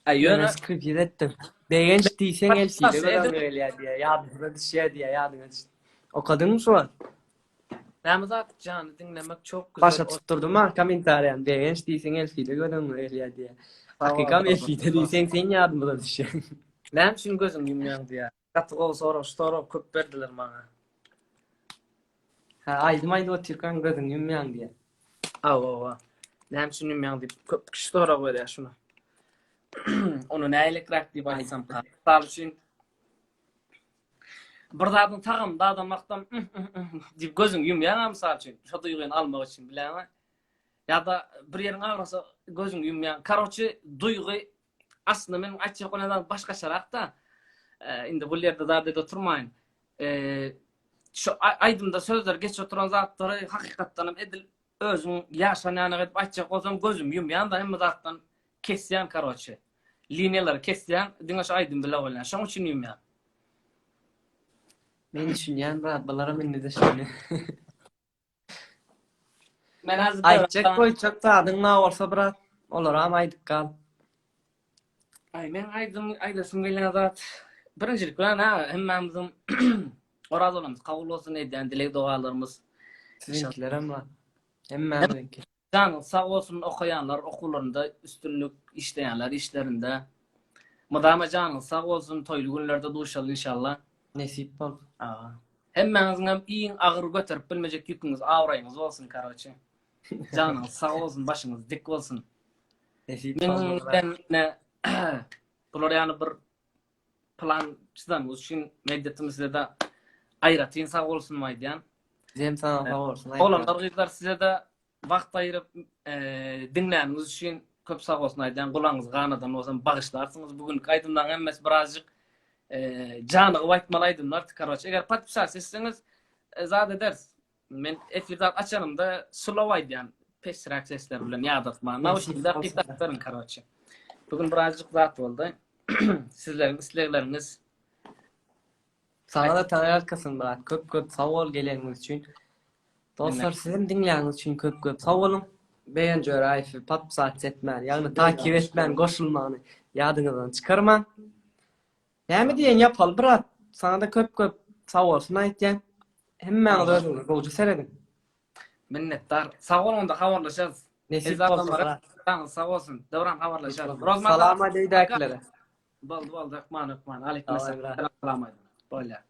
Ayön Ben skrip ettim. Beğenç değilsen elfiyle Nasıl gören edin? öyle diye. Yardımda düşüyor diye yardımda düşüyor. O kadın mı şu an? Ramazat canı dinlemek çok güzel. Başa tutturdum ha komentariyen. Beğenç değilsen elfiyle gören öyle diye. Hakikam elfiyle değilsen sen yardımda düşüyor. Ne için gözüm yumyandı ya. Katı ol sonra köp verdiler bana. Ha aydım o Türkan gözün yumyan diye. Ava. Ne için yumyandı. Köp kişi sonra böyle şunu. Onu neyle krak diye baksam ka. Sağ için. Birdadan tağım da maktam deyip gözüm yumyan am sağ için. Şu duyguyu almak için bilemem. ya da bir yerin ağrısa gözün yumyan. Karoçi duygu aslında benim açık onadan başka şarak da indi bu yerde da turmayın. Şu aydımda sözler geç oturan zatları hakikattanım edil özün yaşanyanı edip açık olsam gözüm yumyan da hem zattan kesyan karoçi. Linyaları kesyan dingaş aydım bile olan. Şoň üçin yumyan. Men düşünýän rahatbalara minni de şöyle. Men hazır Aytjak koyjak tadyň na bolsa birat olaram aýdyp gal. Ay men aydasım gelen zat. Birinçilik bilen hemmemizin oraz olamız. Kabul olsun eden dilek dualarımız. Sizinkiler hem var. Hemmäňinki. Canın sağ olsun okuyanlar okullarında üstünlük işleyenler işlerinde. Madama canın sağ olsun toylu günlerde duşalım inşallah. Nesip bol. Hemmemizin hem iyin ağır götürüp bilmeyecek yükünüz ağrayınız olsun karoçi. Canın sağ olsun başınız dik olsun. Nesip Ben ne bunlar yani bir plan çizdiğimiz için medyatimizde de ayratın sağ olsun maydiyan. Hem sana sağ olsun. Olanlar size de vakt ayırıp dinləyiniz için köp sağ olsun aydiyan. Kulağınız qanadan olsan bağışlarsınız. Bugün kaydımdan emmes birazcık canı aytmalıydımlar. Karoç, eğer patpisa sesiniz zat ederiz. Men efirde açanım da slow aydiyan. Pesrak sesler bilen yadatma. Nauşnikler diktatörün karoç. Bugün birazcık zat oldu. Sizlerin istekleriniz. Sana da tanıyar kasın birat. Köp sağ ol geleniňiz üçin. Dostlar sizin dinleýäňiz üçin köp sağ olun. Beýen joraýfy, patpsat etmän, ýagny takip etmän, goşulmany ýadyňyzdan çykarman. Näme diýen ýapal birat. Sana da köp sağ olsun aýtýan. Hemmäňiz özüňiz bolju seredin. Minnettar. Sağ olun da habarlaşarız. Nesip bolsun. Sağ olsun. Devran habarlaşarız. Salam aleykum. Baldı. Rahman. Aleyküm selam. Böyle.